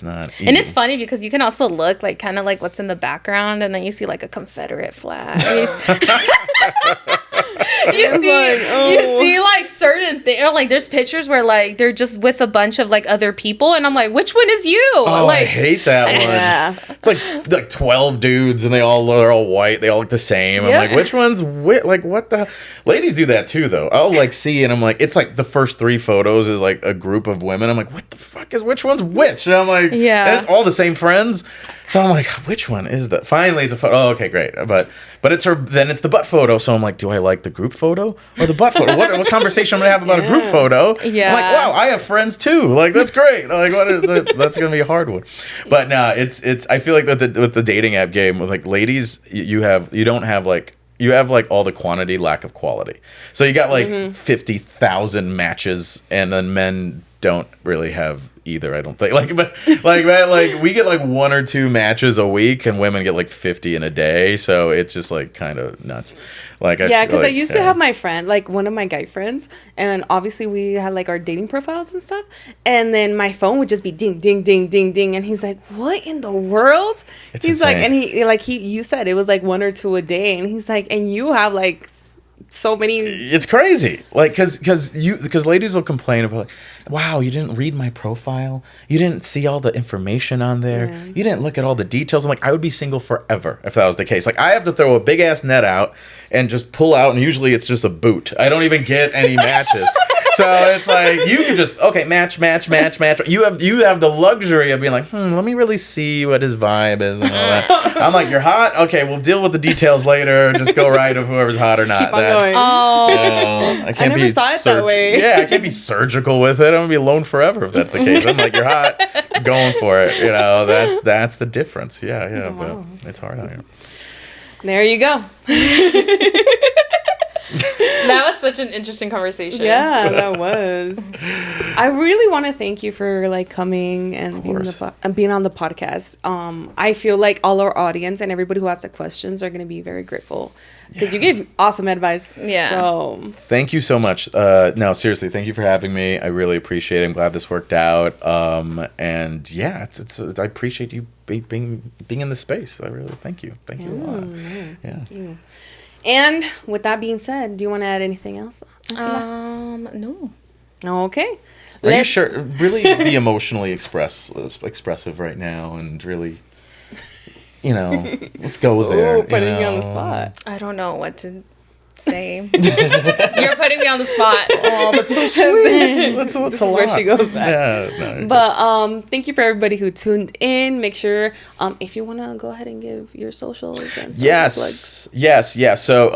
not easy. And it's funny because you can also look like kind of like what's in the background, and then you see like a Confederate flag. You see like certain things, like there's pictures where like they're just with a bunch of like other people, and I'm like, which one is you? Oh, like, I hate that one. Yeah. It's like 12 dudes, and they're all white. They all look the same. I'm like, which one's like what the? Ladies do that too, though. I'll like see, and I'm like, it's like the first 3 photos is like a group of women. I'm like, what the fuck is which one's which? And I'm like, and it's all the same friends. So I'm like, which one is that? Finally, it's a photo. Oh, okay, great. But it's her. Then it's the butt photo. So I'm like, do I like the group photo or the butt photo? What conversation I'm gonna have about a group photo? Yeah. I'm like, wow, I have friends too. Like, that's great. Like, that's gonna be a hard one. But no, it's. I feel like with the dating app game, with like ladies, you have like all the quantity, lack of quality. So you got like 50,000 matches, and then men don't really have either, I don't think. But we get like 1 or 2 matches a week, and women get like 50 in a day. So it's just like kind of nuts. Because I used to have my friend, like one of my guy friends, and obviously we had like our dating profiles and stuff, and then my phone would just be ding, ding, ding, ding, ding, and he's like, what in the world? He's insane. Like, and you said it was like 1 or 2 a day, and he's like, and you have like so many. It's crazy. Like, because ladies will complain about like, wow, you didn't read my profile, you didn't see all the information on there, you didn't look at all the details. I'm like, I would be single forever if that was the case. Like, I have to throw a big ass net out and just pull out, and usually it's just a boot. I don't even get any matches. So it's like, you can just, okay, match. You have the luxury of being like, let me really see what his vibe is and all that. I'm like, you're hot? Okay, we'll deal with the details later. Just go right of whoever's hot or not. Keep on going. I never saw it that way. Yeah, I can't be surgical with it. I'm going to be alone forever if that's the case. I'm like, you're hot, going for it. You know, that's the difference. Yeah, wow. But it's hard out here. There you go. That was such an interesting conversation. Yeah, that was. I really want to thank you for like coming and being on the podcast. I feel like all our audience and everybody who asked the questions are going to be very grateful because you gave awesome advice. Yeah. So thank you so much. No, seriously, thank you for having me. I really appreciate it. I'm glad this worked out. And yeah, it's I appreciate you being in the space. I really thank you. Thank you a lot. Yeah. Thank you. And with that being said, do you want to add anything else? No. Okay. Are you sure? Really be emotionally expressive right now, and really, let's go there. Oh, putting you on the spot. I don't know what to say. You're putting me on the spot. Oh, that's so sweet. That's this is where she goes back. Yeah, no, but thank you for everybody who tuned in. Make sure if you want to go ahead and give your socials and stuff. Yes. So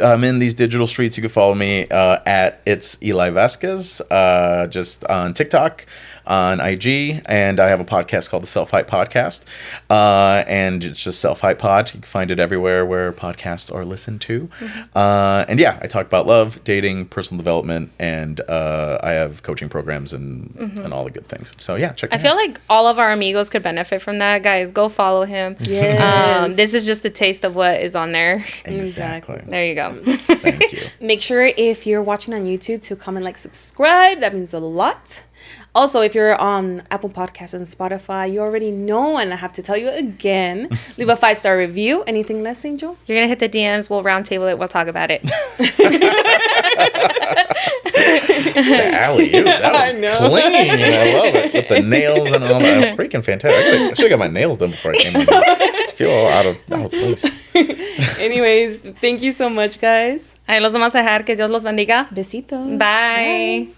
I'm in these digital streets. You can follow me at It's Eli Vazquez, just on TikTok. on IG, and I have a podcast called the Self Hype Podcast, and it's just Self Hype Pod. You can find it everywhere where podcasts are listened to. And yeah, I talk about love, dating, personal development, and I have coaching programs and all the good things. So yeah, check it out. I feel like all of our amigos could benefit from that. Guys, go follow him. Yes. This is just a taste of what is on there. Exactly. There you go. Thank you. Make sure if you're watching on YouTube to comment, like, subscribe. That means a lot. Also, if you're on Apple Podcasts and Spotify, you already know, and I have to tell you again, leave a 5-star review. Anything less, Angel? You're going to hit the DMs. We'll round table it. We'll talk about it. The alley-oop, that was clean. I love it. With the nails and all that. Freaking fantastic. I should have got my nails done before I came in. I feel all out of place. Anyways, thank you so much, guys. Ahí los vamos a dejar. Que Dios los bendiga. Besitos. Bye.